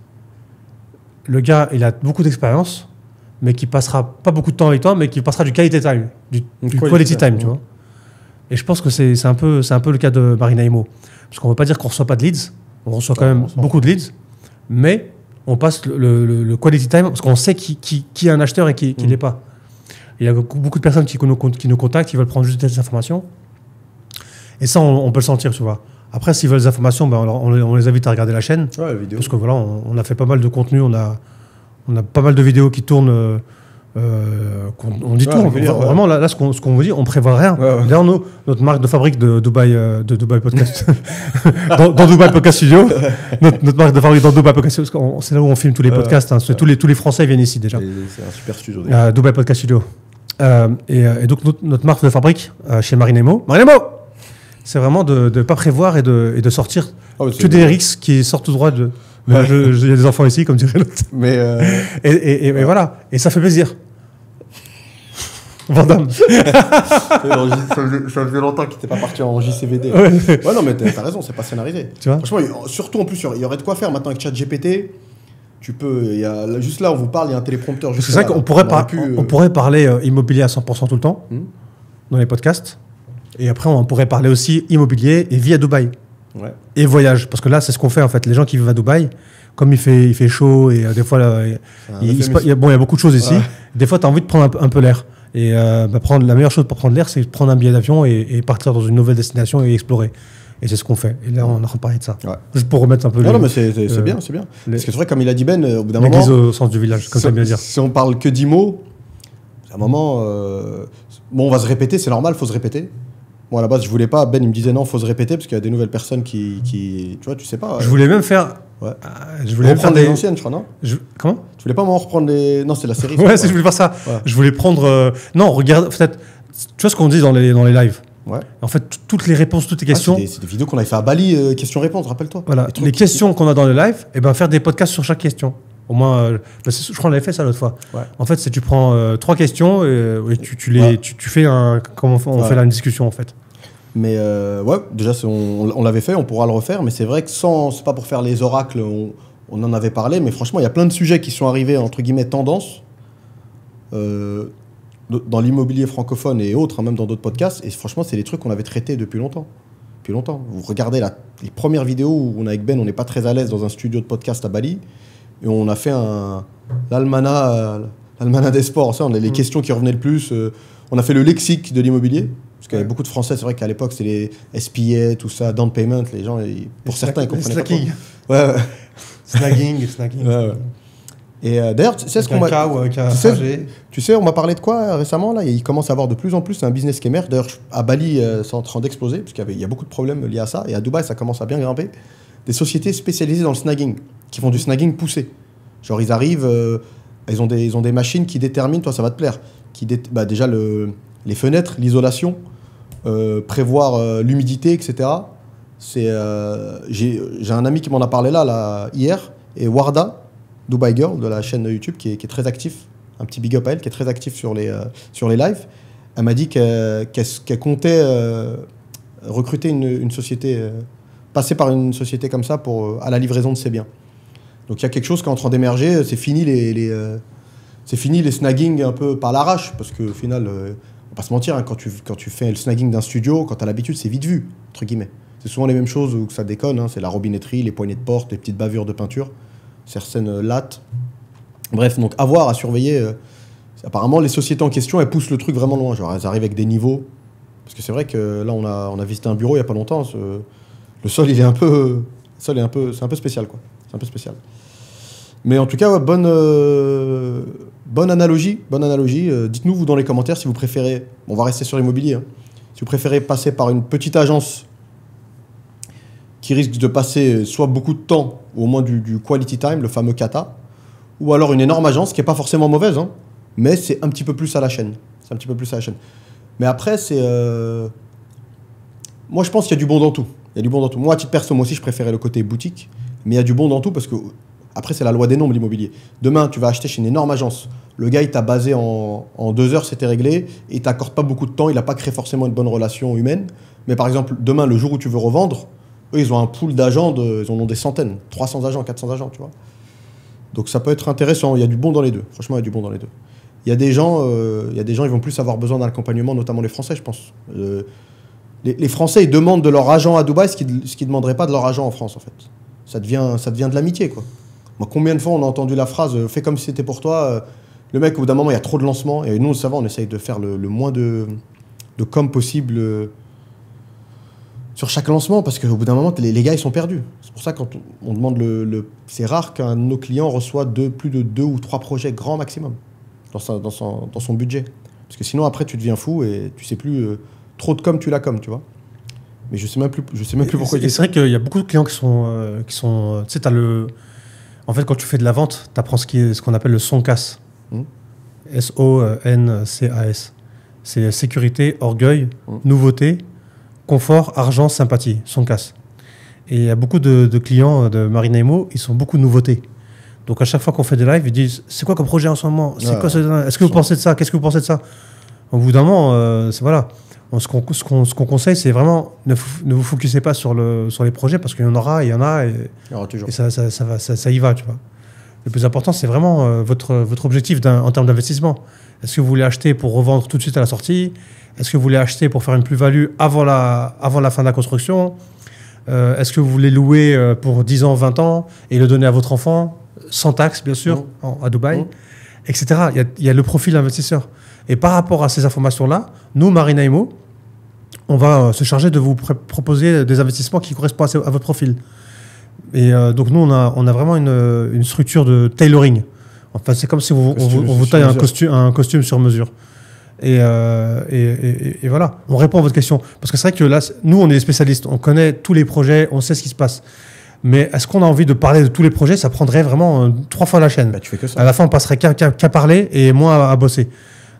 Le gars, il a beaucoup d'expérience, mais qui passera pas beaucoup de temps avec toi, mais qui passera du quality time, du quality time, tu vois. Et je pense que c'est un peu le cas de Marina Imo. Parce qu'on ne veut pas dire qu'on ne reçoit pas de leads, on reçoit quand même beaucoup de leads, mais on passe le quality time parce qu'on sait qui est un acheteur et qui ne l'est pas. Il y a beaucoup de personnes qui nous contactent, qui veulent prendre juste des informations. Et ça, on peut le sentir, tu vois. Après, s'ils veulent des informations, on les invite à regarder la chaîne. Ouais, la vidéo. Parce que voilà, on a fait pas mal de contenu, on a pas mal de vidéos qui tournent. On dit tout. Vraiment, là, ce qu'on vous dit, on prévoit rien. D'ailleurs, notre marque de fabrique de Dubaï Podcast, dans Dubaï Podcast Studio, notre marque de fabrique dans Dubaï Podcast Studio, c'est là où on filme tous les podcasts. Hein, tous les Français viennent ici déjà. C'est un super studio. Dubaï Podcast Studio. Et donc, notre marque de fabrique chez Marina Imo, c'est vraiment de ne pas prévoir et de sortir que des RX qui sortent tout droit de. Il y a des enfants ici, comme dirait l'autre. Et voilà. Et ça fait plaisir. Vandame. Ça faisait longtemps qu'il n'était pas parti en JCVD. Ouais, non, mais t'as raison, c'est pas scénarisé. Tu vois, franchement, surtout en plus, il y aurait de quoi faire maintenant avec ChatGPT. tu peux. Juste là, on vous parle, il y a un téléprompteur. C'est vrai qu'on pourrait parler immobilier à 100% tout le temps dans les podcasts. Et après, on pourrait parler aussi immobilier et vie à Dubaï. Ouais. Et voyage. Parce que là, c'est ce qu'on fait en fait. Les gens qui vivent à Dubaï, comme il fait chaud et des fois, il y a beaucoup de choses ici. Ouais. Des fois, tu as envie de prendre un peu l'air. Et la meilleure chose pour prendre l'air, c'est de prendre un billet d'avion et partir dans une nouvelle destination et explorer. Et c'est ce qu'on fait. Et là, on est en train de parler de ça. Ouais. Juste pour remettre un peu... Non, mais c'est bien, c'est bien. Parce que c'est vrai, comme il a dit Ben, au bout d'un moment... L'église au sens du village, comme ça bien dire. Si on parle que d'IMO, à un moment... on va se répéter, c'est normal, il faut se répéter. Moi, à la base, je voulais pas. Ben, il me disait non, il faut se répéter, parce qu'il y a des nouvelles personnes qui tu vois, tu sais pas. Je voulais même faire... Ouais. Je voulais reprendre les anciennes, je crois, non Comment Tu voulais pas m'en reprendre les... Non, c'est la série. Ouais, je voulais faire ça. Ouais. Je voulais prendre... Non, regarde, peut-être... Tu vois ce qu'on dit dans les lives. Ouais. En fait, toutes les réponses, toutes les questions... c'est des vidéos qu'on avait fait à Bali, questions-réponses, rappelle-toi. Voilà, les questions qu'on a dans le live, et ben faire des podcasts sur chaque question. Au moins, je crois qu'on avait fait ça l'autre fois. Ouais. En fait, c'est tu prends 3 questions et tu fais comment on fait là une discussion en fait. Mais ouais, déjà on l'avait fait, on pourra le refaire, mais c'est vrai que c'est pas pour faire les oracles, on en avait parlé, mais franchement, il y a plein de sujets qui sont arrivés entre guillemets tendance dans l'immobilier francophone et autres, même dans d'autres podcasts, et franchement, c'est des trucs qu'on avait traités depuis longtemps. Vous regardez les premières vidéos où on avec Ben, on n'est pas très à l'aise dans un studio de podcast à Bali. Et on a fait l'almanach des sports. Ça, on a les questions qui revenaient le plus. On a fait le lexique de l'immobilier. Parce qu'il y avait beaucoup de Français. C'est vrai qu'à l'époque, c'était les SPA, tout ça, down payment. Les gens, certains, ils comprenaient pas. Ouais. Snagging. Ouais. Et d'ailleurs, tu sais ce qu'on m'a... Tu sais, on m'a parlé de quoi récemment là. Il commence à avoir de plus en plus un business qui émerge. D'ailleurs, à Bali, c'est en train d'exploser. Parce qu'il y a beaucoup de problèmes liés à ça. Et à Dubaï, ça commence à bien grimper. Des sociétés spécialisées dans le snagging, qui font du snagging poussé. Genre, ils arrivent, ils ont des machines qui déterminent, toi, ça va te plaire, déjà les fenêtres, l'isolation, prévoir l'humidité, etc. J'ai un ami qui m'en a parlé là hier, et Warda, Dubai Girl, de la chaîne YouTube, qui est très actif, un petit big up à elle, qui est très actif sur les lives. Elle m'a dit qu'elle comptait recruter une société... passer par une société comme ça à la livraison de ses biens. Donc il y a quelque chose qui est en train d'émerger, c'est fini les snagging un peu par l'arrache, parce qu'au final, on va pas se mentir, hein, quand tu fais le snagging d'un studio, quand tu as l'habitude, c'est vite vu, entre guillemets. C'est souvent les mêmes choses où ça déconne, hein, c'est la robinetterie, les poignées de porte, les petites bavures de peinture, certaines lattes. Bref, donc à surveiller. Apparemment, les sociétés en question, elles poussent le truc vraiment loin, genre elles arrivent avec des niveaux. Parce que c'est vrai que là, on a visité un bureau il y a pas longtemps, le sol, c'est un peu spécial, quoi. C'est un peu spécial. Mais en tout cas, ouais, bonne analogie. Dites-nous, vous, dans les commentaires, si vous préférez... On va rester sur l'immobilier. Hein. Si vous préférez passer par une petite agence qui risque de passer soit beaucoup de temps, ou au moins du quality time, le fameux kata, ou alors une énorme agence qui n'est pas forcément mauvaise, hein, mais c'est un petit peu plus à la chaîne. Mais après, c'est... Moi, je pense qu'il y a du bon dans tout. Moi, à titre perso, moi aussi, je préférais le côté boutique, mais il y a du bon dans tout parce que, après, c'est la loi des nombres, l'immobilier. Demain, tu vas acheter chez une énorme agence. Le gars, il t'a basé en 2 heures, c'était réglé, et il t'accorde pas beaucoup de temps, il n'a pas créé forcément une bonne relation humaine. Mais par exemple, demain, le jour où tu veux revendre, eux, ils ont un pool d'agents, ils en ont des centaines, 300 agents, 400 agents, tu vois. Donc ça peut être intéressant, il y a du bon dans les deux. Franchement, il y a du bon dans les deux. Il y a des gens, ils vont plus avoir besoin d'un accompagnement, notamment les Français, je pense. Les Français, ils demandent de leur agent à Dubaï ce qu'ils ne demanderaient pas de leur agent en France, en fait. Ça devient de l'amitié, quoi. Moi, combien de fois on a entendu la phrase « fais comme si c'était pour toi ». Le mec, au bout d'un moment, il y a trop de lancements. Et nous, ça va, on essaye de faire le moins de com possible sur chaque lancement, parce qu'au bout d'un moment, les gars, ils sont perdus. C'est pour ça que quand on demande c'est rare qu'un de nos clients reçoit plus de 2 ou 3 projets grand maximum dans son budget. Parce que sinon, après, tu deviens fou et tu sais plus... trop de com, tu la com, tu vois. Mais je sais même plus pourquoi. C'est vrai qu'il y a beaucoup de clients qui sont tu sais, en fait, quand tu fais de la vente, tu apprends ce qu'on appelle le SONCAS. SONCAS. C'est sécurité, orgueil, nouveauté, confort, argent, sympathie. SONCAS. Et il y a beaucoup de clients de Marina Imo, ils sont beaucoup nouveautés. Donc à chaque fois qu'on fait des lives, ils disent c'est quoi comme projet en ce moment? Est-ce que vous pensez de ça? Qu'est-ce que vous pensez de ça? Au bout d'un moment, voilà. Ce qu'on conseille, c'est vraiment ne vous focussez pas sur les projets parce qu'il y en a, et il y aura toujours. Et ça y va, tu vois. Le plus important, c'est vraiment votre objectif en termes d'investissement. Est-ce que vous voulez acheter pour revendre tout de suite à la sortie? Est-ce que vous voulez acheter pour faire une plus-value avant la fin de la construction? Est-ce que vous voulez louer pour 10 ans, 20 ans et le donner à votre enfant, sans taxe, bien sûr, à Dubaï, etc. Il y a le profil investisseur. Et par rapport à ces informations-là, nous, Marina Imo, on va se charger de vous proposer des investissements qui correspondent à votre profil. Et donc, nous, on a vraiment une structure de tailoring. Enfin, c'est comme si on vous taille un costume sur mesure. Et voilà, on répond à votre question. Parce que c'est vrai que là, nous, on est des spécialistes. On connaît tous les projets, on sait ce qui se passe. Mais est-ce qu'on a envie de parler de tous les projets? Ça prendrait vraiment 3 fois la chaîne. Tu fais que ça. À la fin, on passerait qu'à parler et moins à bosser.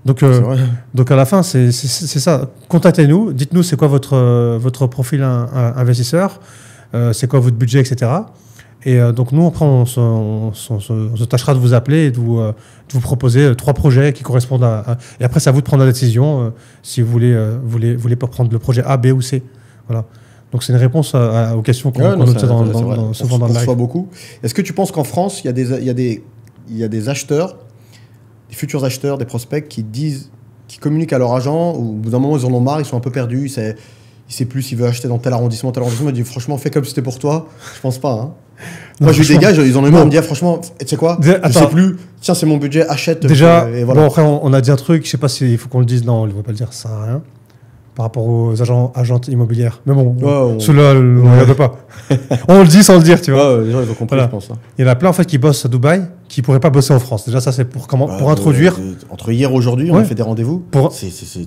Donc à la fin, c'est ça. Contactez-nous, dites-nous c'est quoi votre profil investisseur, c'est quoi votre budget, etc. Et donc nous, après, on se tâchera de vous appeler et de vous proposer 3 projets qui correspondent et après, c'est à vous de prendre la décision si vous voulez pas prendre le projet A, B ou C. Voilà. Donc c'est une réponse aux questions qu'on note souvent dans le live. On reçoit beaucoup. Est-ce que tu penses qu'en France, il y a des acheteurs, des futurs acheteurs, des prospects qui communiquent à leur agent, ou au bout d'un moment, ils en ont marre, ils sont un peu perdus, il sait plus s'il veut acheter dans tel arrondissement, il dit franchement, fais comme si c'était pour toi. Je pense pas. Hein. Moi, j'ai eu des gars, ils en ont marre, ils me disent franchement, tu sais quoi, je sais plus, tiens, c'est mon budget, achète. Déjà, et voilà. Bon, après, on a dit un truc, je sais pas s'il faut qu'on le dise, non, on ne va pas le dire, ça sert à rien. Par rapport aux agentes immobilières. Mais bon, ceux-là, on ne regarde pas. On le dit sans le dire, tu vois. Les gens, ils ont compris, je pense. Hein. Il y en a plein, en fait, qui bossent à Dubaï, qui ne pourraient pas bosser en France. Déjà, ça, c'est pour introduire. Entre hier et aujourd'hui, on a fait des rendez-vous.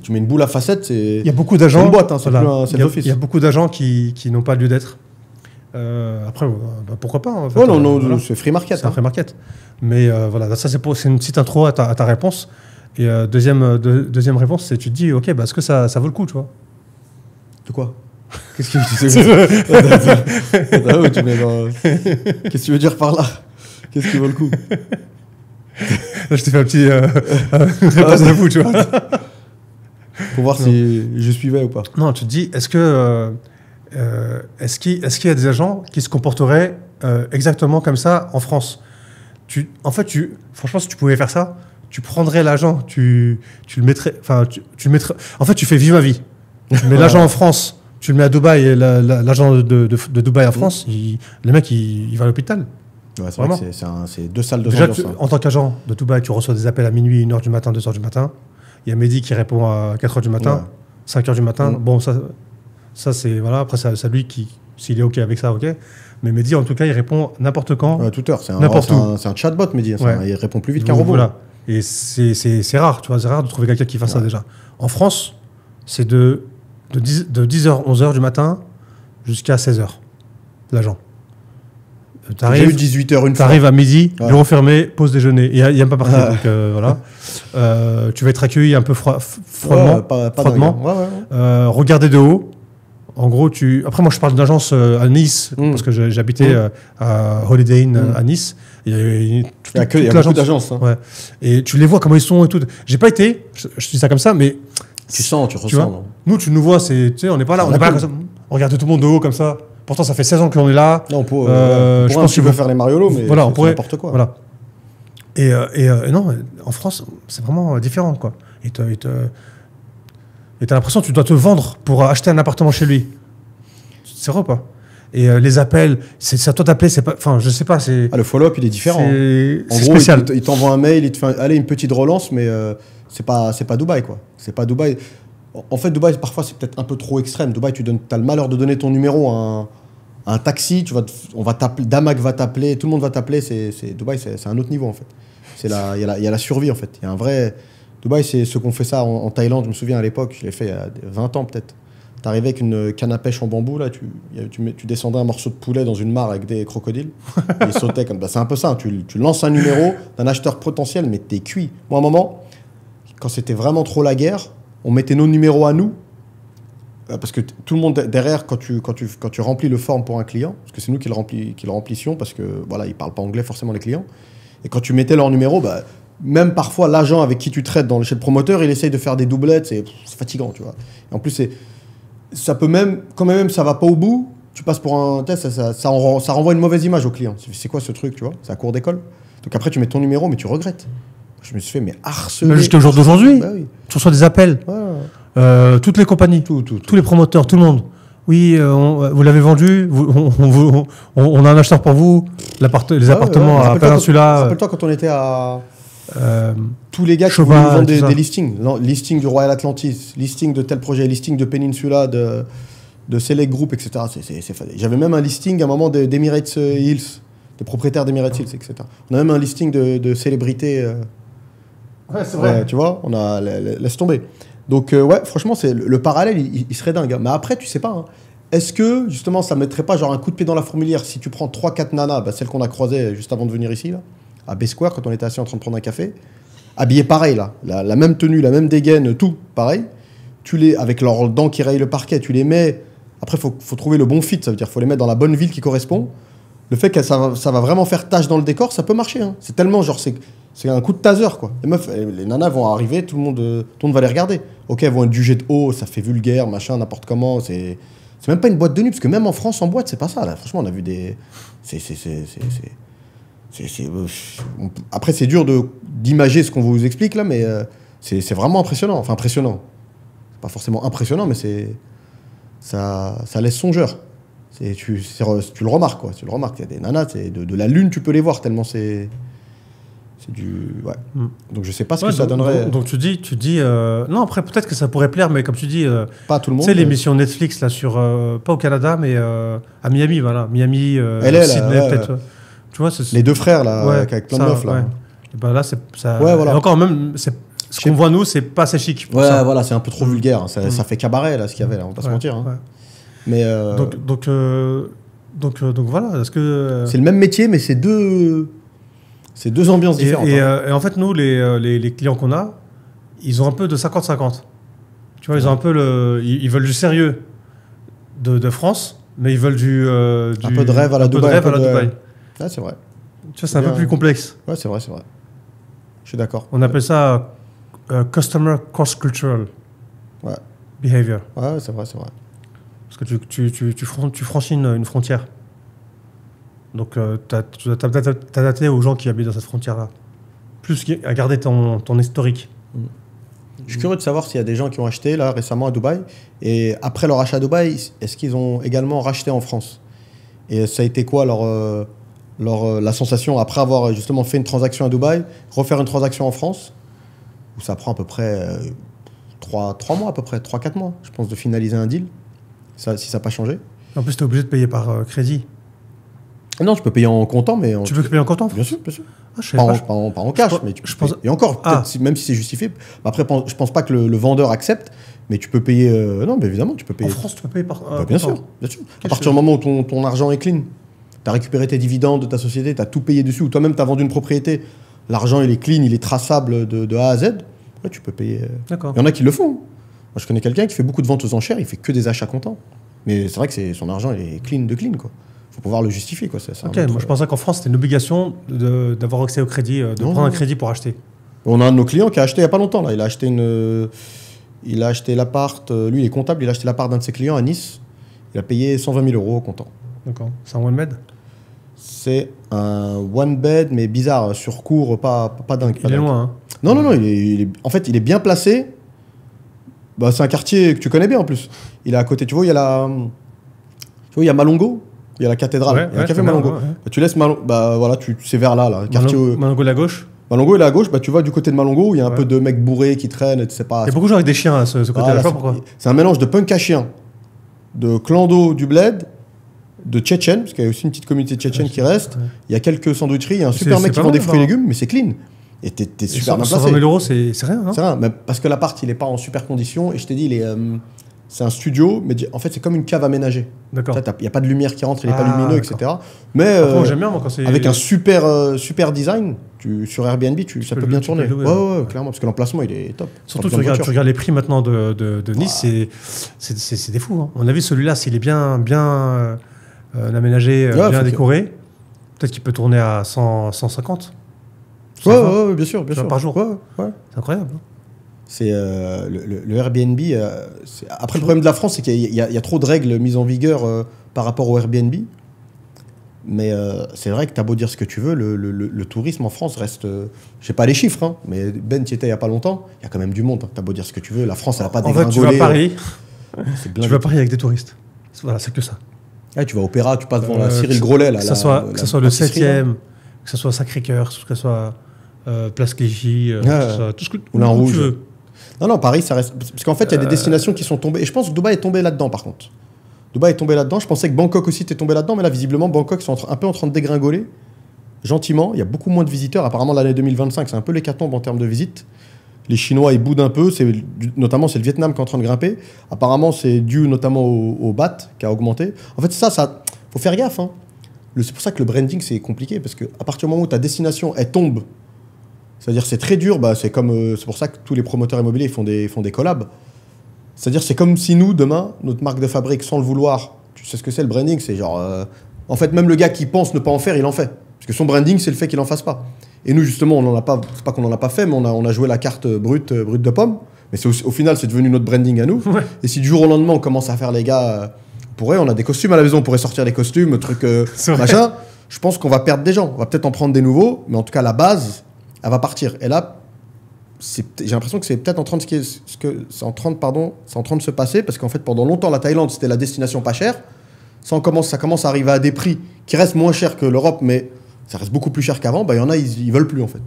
Tu mets une boule à facettes, il y a beaucoup d'agents. C'est une boîte, hein, c'est l'office. Il y a beaucoup d'agents qui n'ont pas lieu d'être. Après, pourquoi pas, en fait. Voilà. C'est free market. C'est un free market. Mais voilà, ça, c'est une petite intro à ta réponse. Et deuxième réponse, c'est tu te dis, ok, est-ce que ça vaut le coup, tu vois? De quoi? Qu'est-ce que tu sais? Qu'est-ce que tu veux dire par là? Qu'est-ce qui vaut le coup? Là, je t'ai fait un petit réponse de vous, tu vois. Pour voir si je suivais ou pas. Non, tu te dis, est-ce qu'il y a des agents qui se comporteraient exactement comme ça en France? Franchement, si tu pouvais faire ça, tu prendrais l'agent, tu le mettrais, en fait, tu fais vivre ma vie. Tu mets l'agent en France, tu le mets à Dubaï, et l'agent de Dubaï en France, le mec, il va à l'hôpital. Ouais, c'est vrai que c'est 2 salles de Déjà, ambiance. En tant qu'agent de Dubaï, tu reçois des appels à minuit, 1h du matin, 2h du matin. Il y a Mehdi qui répond à 4h du matin, 5h du matin. Bon, ça c'est, voilà, après, c'est lui s'il est OK avec ça, OK. Mais Mehdi, en tout cas, il répond n'importe quand. À toute heure. N'importe où. C'est un chatbot, Mehdi. Il répond plus vite qu'un robot. Voilà. Et c'est rare, tu vois, c'est rare de trouver quelqu'un qui fasse ça déjà. En France, c'est de 10h, 11h du matin jusqu'à 16h, l'agent. J'ai eu 18h une fois. T'arrives à midi, bureau fermé, pause déjeuner. Il n'y a pas parti. Donc, voilà. Tu vas être accueilli un peu froidement. Regarder de haut. En gros, après, moi, je parle d'une agence à Nice, parce que j'habitais à Holiday Inn à Nice. Il y a beaucoup d'agences. Hein. Ouais. Et tu les vois comment ils sont et tout. J'ai pas été, je dis ça comme ça, mais tu ressens. Nous, tu nous vois, on n'est pas là, on n'est pas là comme ça. On regarde tout le monde de haut comme ça. Pourtant, ça fait 16 ans qu'on est là. Non, je pense que tu veux faire les mariolos, mais voilà, on pourrait n'importe quoi. Voilà. Et non, en France, c'est vraiment différent, quoi. Et t'as l'impression que tu dois te vendre pour acheter un appartement chez lui. C'est vrai ou pas? Et les appels, c'est à toi d'appeler, c'est pas, enfin, je sais pas, c'est. Le follow-up, il est différent. C'est en gros, spécial. Il t'envoie un mail, il te fait une petite relance, mais c'est pas Dubaï, quoi. C'est pas Dubaï. En fait, Dubaï, parfois, c'est peut-être un peu trop extrême. Dubaï, t'as le malheur de donner ton numéro à un taxi, on va t'appeler, Damac va t'appeler, tout le monde va t'appeler. Dubaï, c'est un autre niveau, en fait. Il y a la survie, en fait. Il y a un vrai. Dubaï, c'est ceux qu'on fait ça en Thaïlande. Je me souviens à l'époque, je l'ai fait il y a 20 ans peut-être. T'arrivais avec une canne à pêche en bambou, là, tu descendais un morceau de poulet dans une mare avec des crocodiles. Ils sautaient comme. C'est un peu ça. Tu lances un numéro d'un acheteur potentiel, mais t'es cuit. Moi, à un moment, quand c'était vraiment trop la guerre, on mettait nos numéros à nous. Parce que tout le monde derrière, quand tu remplis le form pour un client, parce que c'est nous qui le remplissions, parce que voilà, ils parlent pas anglais forcément les clients. Et quand tu mettais leur numéro, même parfois l'agent avec qui tu traites chez le promoteur, il essaye de faire des doublettes, c'est fatigant, tu vois. Et en plus, ça peut même, quand même ça va pas au bout, tu passes pour un test, ça renvoie une mauvaise image au client. C'est quoi ce truc, tu vois? C'est à cours d'école. Donc après, tu mets ton numéro, mais tu regrettes. Je me suis fait, mais harceler. Jusqu'au jour d'aujourd'hui, bah oui. tu reçois des appels. Toutes les compagnies, tous les promoteurs, tout le monde. Oui, vous l'avez vendu, on a un acheteur pour vous, les appartements à Peninsula. Rappelle-toi quand on était à... tous les gars qui voulaient nous vendre des listings. Listing du Royal Atlantis, listing de tel projet, listing de Peninsula, de Select Group, etc. J'avais même un listing à un moment d'Emirates Hills, des propriétaires d'Emirates Hills, etc. On a même un listing de célébrités. Ouais, c'est vrai. Tu vois, laisse tomber. Donc, ouais, franchement, le parallèle, il serait dingue. Mais après, tu sais pas. Hein. Est-ce que, justement, ça mettrait pas genre un coup de pied dans la fourmilière si tu prends 3-4 nanas, celles qu'on a croisées juste avant de venir ici, là, à B-Square, quand on était assis en train de prendre un café, habillées pareil, là, la même tenue, la même dégaine, tout pareil, avec leurs dents qui rayent le parquet, tu les mets. Après, faut trouver le bon fit, ça veut dire faut les mettre dans la bonne ville qui correspond. Le fait que ça va vraiment faire tache dans le décor, ça peut marcher. Hein. C'est tellement genre, c'est un coup de taser, quoi. Les meufs, les nanas vont arriver, tout le monde va les regarder. Ok, elles vont être jugées de haut, ça fait vulgaire, machin, n'importe comment. C'est même pas une boîte de nuit, parce que même en France, en boîte, c'est pas ça. Là. Franchement, on a vu des. Après, c'est dur d'imager ce qu'on vous explique là, mais c'est vraiment impressionnant. Enfin, impressionnant. C'est pas forcément impressionnant, mais ça laisse songeur. Tu le remarques, quoi. Tu le remarques. Il y a des nanas, de la lune, tu peux les voir tellement c'est du. Ouais. Donc je sais pas ce que ça donnerait. Donc tu dis. Non, après peut-être que ça pourrait plaire, mais comme tu dis. Pas à tout le monde. Tu sais, l'émission Netflix là sur pas au Canada, mais à Miami, voilà. Miami, Sydney, peut-être. Tu vois, les deux frères là, avec plein de meufs là. Ouais. Et ben là, c'est ça. Ouais, voilà. Et encore même, ce qu'on voit nous, c'est pas assez chic. Ouais, ça. Voilà, c'est un peu trop vulgaire. Ça fait cabaret là, ce qu'il y avait là. On va pas se mentir. Hein. Ouais. Mais donc voilà. Est-ce que c'est le même métier, mais c'est deux ambiances différentes. Et en fait, nous, les clients qu'on a, ils ont un peu de 50-50. Tu vois, ils ont un peu ils veulent du sérieux de France, mais ils veulent un peu de rêve à la Dubaï. Ouais, c'est vrai. Tu vois, c'est un peu plus complexe. Ouais, c'est vrai. Je suis d'accord. On appelle ça Customer Cross-Cultural Behavior. Ouais, c'est vrai. Parce que tu franchis une frontière. Donc, tu dois t'adapter aux gens qui habitent dans cette frontière-là. Plus à garder ton historique. Je suis curieux de savoir s'il y a des gens qui ont acheté là récemment à Dubaï. Et après leur achat à Dubaï, est-ce qu'ils ont également racheté en France? Et ça a été quoi la sensation après avoir justement fait une transaction à Dubaï, refaire une transaction en France, où ça prend à peu près 3 mois, à peu près 3-4 mois, je pense, de finaliser un deal, si ça n'a pas changé. En plus, tu es obligé de payer par crédit. Non, tu peux payer en comptant, mais... Tu peux payer en comptant? Bien sûr. Pas en cash, mais tu peux payer. Et encore, même si c'est justifié. Après, je pense pas que le vendeur accepte, mais tu peux payer... non, mais évidemment, tu peux payer. En France, tu peux payer par bien sûr. À partir du moment où ton argent est clean, tu as récupéré tes dividendes de ta société, tu as tout payé dessus, ou toi-même, tu as vendu une propriété, l'argent, il est clean, il est traçable de A à Z, ouais, tu peux payer. D'accord. Il y en a qui le font. Moi, je connais quelqu'un qui fait beaucoup de ventes aux enchères, il fait que des achats comptants. Mais c'est vrai que son argent, il est clean, quoi. Faut pouvoir le justifier, quoi. Moi je pensais qu'en France c'était une obligation d'avoir accès au crédit, prendre un crédit pour acheter. On a un de nos clients qui a acheté il n'y a pas longtemps là. Il a acheté l'appart, lui il est comptable, il a acheté l'appart d'un de ses clients à Nice. Il a payé 120 000 € au comptant. D'accord. C'est un one bed? C'est un one bed mais bizarre, sur cours, pas dingue. Il est loin. Hein. Non, en fait il est bien placé. Bah, c'est un quartier que tu connais bien en plus. Il est à côté, tu vois, il y a Malongo. Il y a la cathédrale, il y a un café Malongo. Ouais. Bah, tu laisses Malongo, voilà, c'est vers là. Quartier Malongo est à gauche. Malongo est à gauche, tu vas du côté de Malongo où il y a un peu de mecs bourrés qui traînent, tu sais pas. Il y a beaucoup de gens avec des chiens à ce côté-là, je sais pas pourquoi. C'est un mélange de punk à chien, de clando du bled, de tchétchènes, parce qu'il y a aussi une petite communauté tchétchène qui reste. Ouais. Il y a quelques sandwicheries, il y a un super mec qui vend des fruits et légumes, mais c'est clean. Et t'es super bien placé. 120 000 €, c'est rien, hein. C'est rien, mais parce que l'appart, il est pas en super condition, et je t'ai dit, c'est un studio, mais en fait, c'est comme une cave aménagée. D'accord. Il n'y a pas de lumière qui rentre, il n'est pas lumineux, etc. Mais j'aime bien, moi, quand c'est... avec un super design, sur Airbnb, ça peut bien tourner. Ouais, clairement, parce que l'emplacement, il est top. Surtout, tu regardes les prix maintenant de Nice, c'est des fous. Hein. On a vu celui-là, s'il est bien aménagé, bien décoré, peut-être qu'il peut tourner à 150. Ouais, bien sûr. Par jour. Ouais. C'est incroyable. C'est le Airbnb. Après, le problème de la France, c'est qu'il y a trop de règles mises en vigueur par rapport au Airbnb. Mais c'est vrai que tu as beau dire ce que tu veux, le tourisme en France reste... je sais pas les chiffres, hein, mais Ben, tu y étais il n'y a pas longtemps, il y a quand même du monde. Hein. Tu as beau dire ce que tu veux, la France, elle n'a pas dégringolé. En fait, tu vas à Paris, tu vas à Paris avec des touristes. Voilà, c'est que ça. Ouais, tu vas à Opéra, tu passes devant la Cyril Grolet. Là, que ce soit le 7e, que ce soit Sacré-Cœur, que ce soit Place Clichy, tout ce que tu veux. Non, Paris, ça reste... Parce qu'en fait, il y a des destinations qui sont tombées. Et je pense que Dubaï est tombé là-dedans, par contre. Dubaï est tombé là-dedans. Je pensais que Bangkok aussi était tombé là-dedans, mais là, visiblement, Bangkok sont un peu en train de dégringoler. Gentiment. Il y a beaucoup moins de visiteurs. Apparemment, l'année 2025, c'est un peu l'hécatombe en termes de visites. Les Chinois, ils boudent un peu. Notamment, c'est le Vietnam qui est en train de grimper. Apparemment, c'est dû notamment au baht qui a augmenté. En fait, ça faut faire gaffe. Hein. C'est pour ça que le branding, c'est compliqué. Parce qu'à partir du moment où ta destination, elle tombe, c'est-à-dire c'est très dur, c'est pour ça que tous les promoteurs immobiliers font des collabs. C'est-à-dire c'est comme si nous, demain, notre marque de fabrique, sans le vouloir, tu sais ce que c'est le branding, c'est genre... en fait, même le gars qui pense ne pas en faire, il en fait. Parce que son branding, c'est le fait qu'il n'en fasse pas. Et nous, justement, on n'en a pas... C'est pas qu'on n'en a pas fait, mais on a joué la carte brute de pomme. Mais au final, c'est devenu notre branding à nous. Ouais. Et si du jour au lendemain, on commence à faire les gars... on a des costumes à la maison, on pourrait sortir des costumes, trucs machin. Je pense qu'on va perdre des gens. On va peut-être en prendre des nouveaux, mais en tout cas, la base, elle va partir. Et là... j'ai l'impression que c'est peut-être en train de se passer, parce qu'en fait, pendant longtemps, la Thaïlande, c'était la destination pas chère. Ça commence à arriver à des prix qui restent moins chers que l'Europe, mais ça reste beaucoup plus cher qu'avant. Il y en a, ils veulent plus, en fait.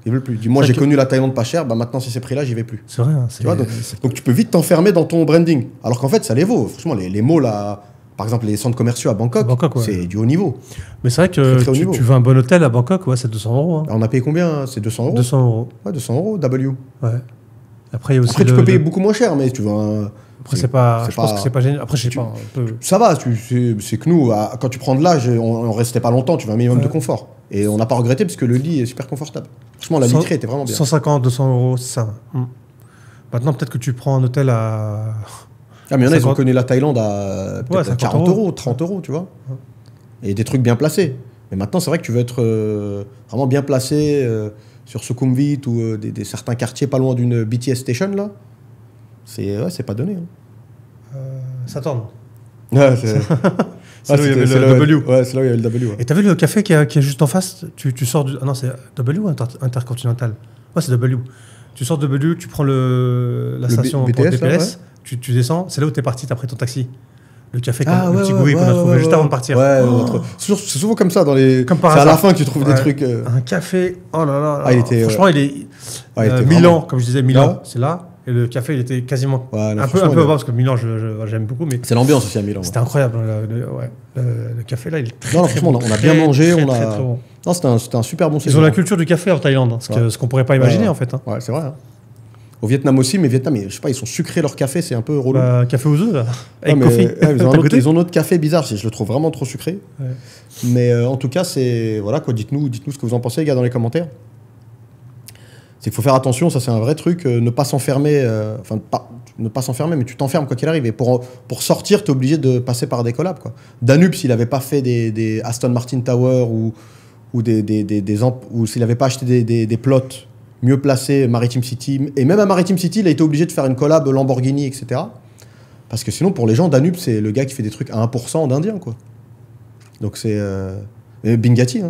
Ils veulent plus. Moi, j'ai connu la Thaïlande pas chère, maintenant, si ces prix-là, j'y vais plus. C'est vrai. Hein, tu vois, donc, tu peux vite t'enfermer dans ton branding. Alors qu'en fait, ça les vaut. Franchement, les malls, là, par exemple, les centres commerciaux à Bangkok, c'est du haut niveau. Mais c'est vrai que tu veux un bon hôtel à Bangkok, c'est 200 €. Hein. On a payé combien? C'est 200 €? 200 €. Ouais, 200 €, W. Ouais. Après, il y a aussi tu peux payer beaucoup moins cher, mais tu veux un... Après, je pense que c'est pas génial. Après, je sais pas. Ça va, c'est que nous, quand tu prends de l'âge, on restait pas longtemps, tu veux un minimum de confort. Et on n'a pas regretté parce que le lit est super confortable. Franchement, la literie était vraiment bien. 150, 200 €, c'est ça. Maintenant, peut-être que tu prends un hôtel à... Ah, mais il y en a, ils ont connu la Thaïlande à 40 €, 30 €, tu vois. Et des trucs bien placés. Mais maintenant, c'est vrai que tu veux être vraiment bien placé sur Sukhumvit ou certains quartiers pas loin d'une BTS station, là. C'est pas donné. Hein. Ça tourne. Ouais, c'est là où il y avait le W. Ouais, c'est là où il y avait le W. Ouais. Et t'as vu le café qui est juste en face? Tu sors du... Ah non, c'est W ou Intercontinental? Ouais, c'est W. Tu sors de W, tu prends la station BTS, pour le BTS, là, ouais. tu descends, c'est là où t'es parti, t'as pris ton taxi. Le café, le petit goût qu'on a trouvé juste avant de partir. Ouais, c'est souvent comme ça dans les... Comme par hasard. C'est à la fin que tu trouves des trucs... Un café, oh là là. Franchement, il est... Milan, comme je disais, Milan, c'est là. Et le café, il était quasiment un peu bas, parce que Milan, j'aime beaucoup. Mais c'est l'ambiance aussi à Milan. C'était incroyable. Le café, là, il est très, franchement, on a bien mangé. Très bon. Non, c'était un super bon séjour. Ils ont la culture du café en Thaïlande, ce qu'on pourrait pas imaginer, en fait. Hein. Ouais, c'est vrai. Hein. Au Vietnam aussi, mais Vietnam, je sais pas, ils sont sucrés leur café, c'est un peu relou. Café aux œufs, là. Avec coffee. Ils ont un autre café bizarre, je le trouve vraiment trop sucré. Ouais. Mais en tout cas, c'est... Voilà, quoi, dites-nous ce que vous en pensez, les gars, dans les commentaires. C'est qu'il faut faire attention, ça c'est un vrai truc, ne pas s'enfermer, ne pas s'enfermer, mais tu t'enfermes quoi qu'il arrive. Et pour sortir, tu es obligé de passer par des collabs. Quoi. Danube, s'il n'avait pas fait des Aston Martin Tower ou s'il n'avait pas acheté des plots mieux placés, Maritime City, et même à Maritime City, il a été obligé de faire une collab Lamborghini, etc. Parce que sinon, pour les gens, Danube, c'est le gars qui fait des trucs à 1% d'Indien. Quoi. Donc c'est... Bingatti,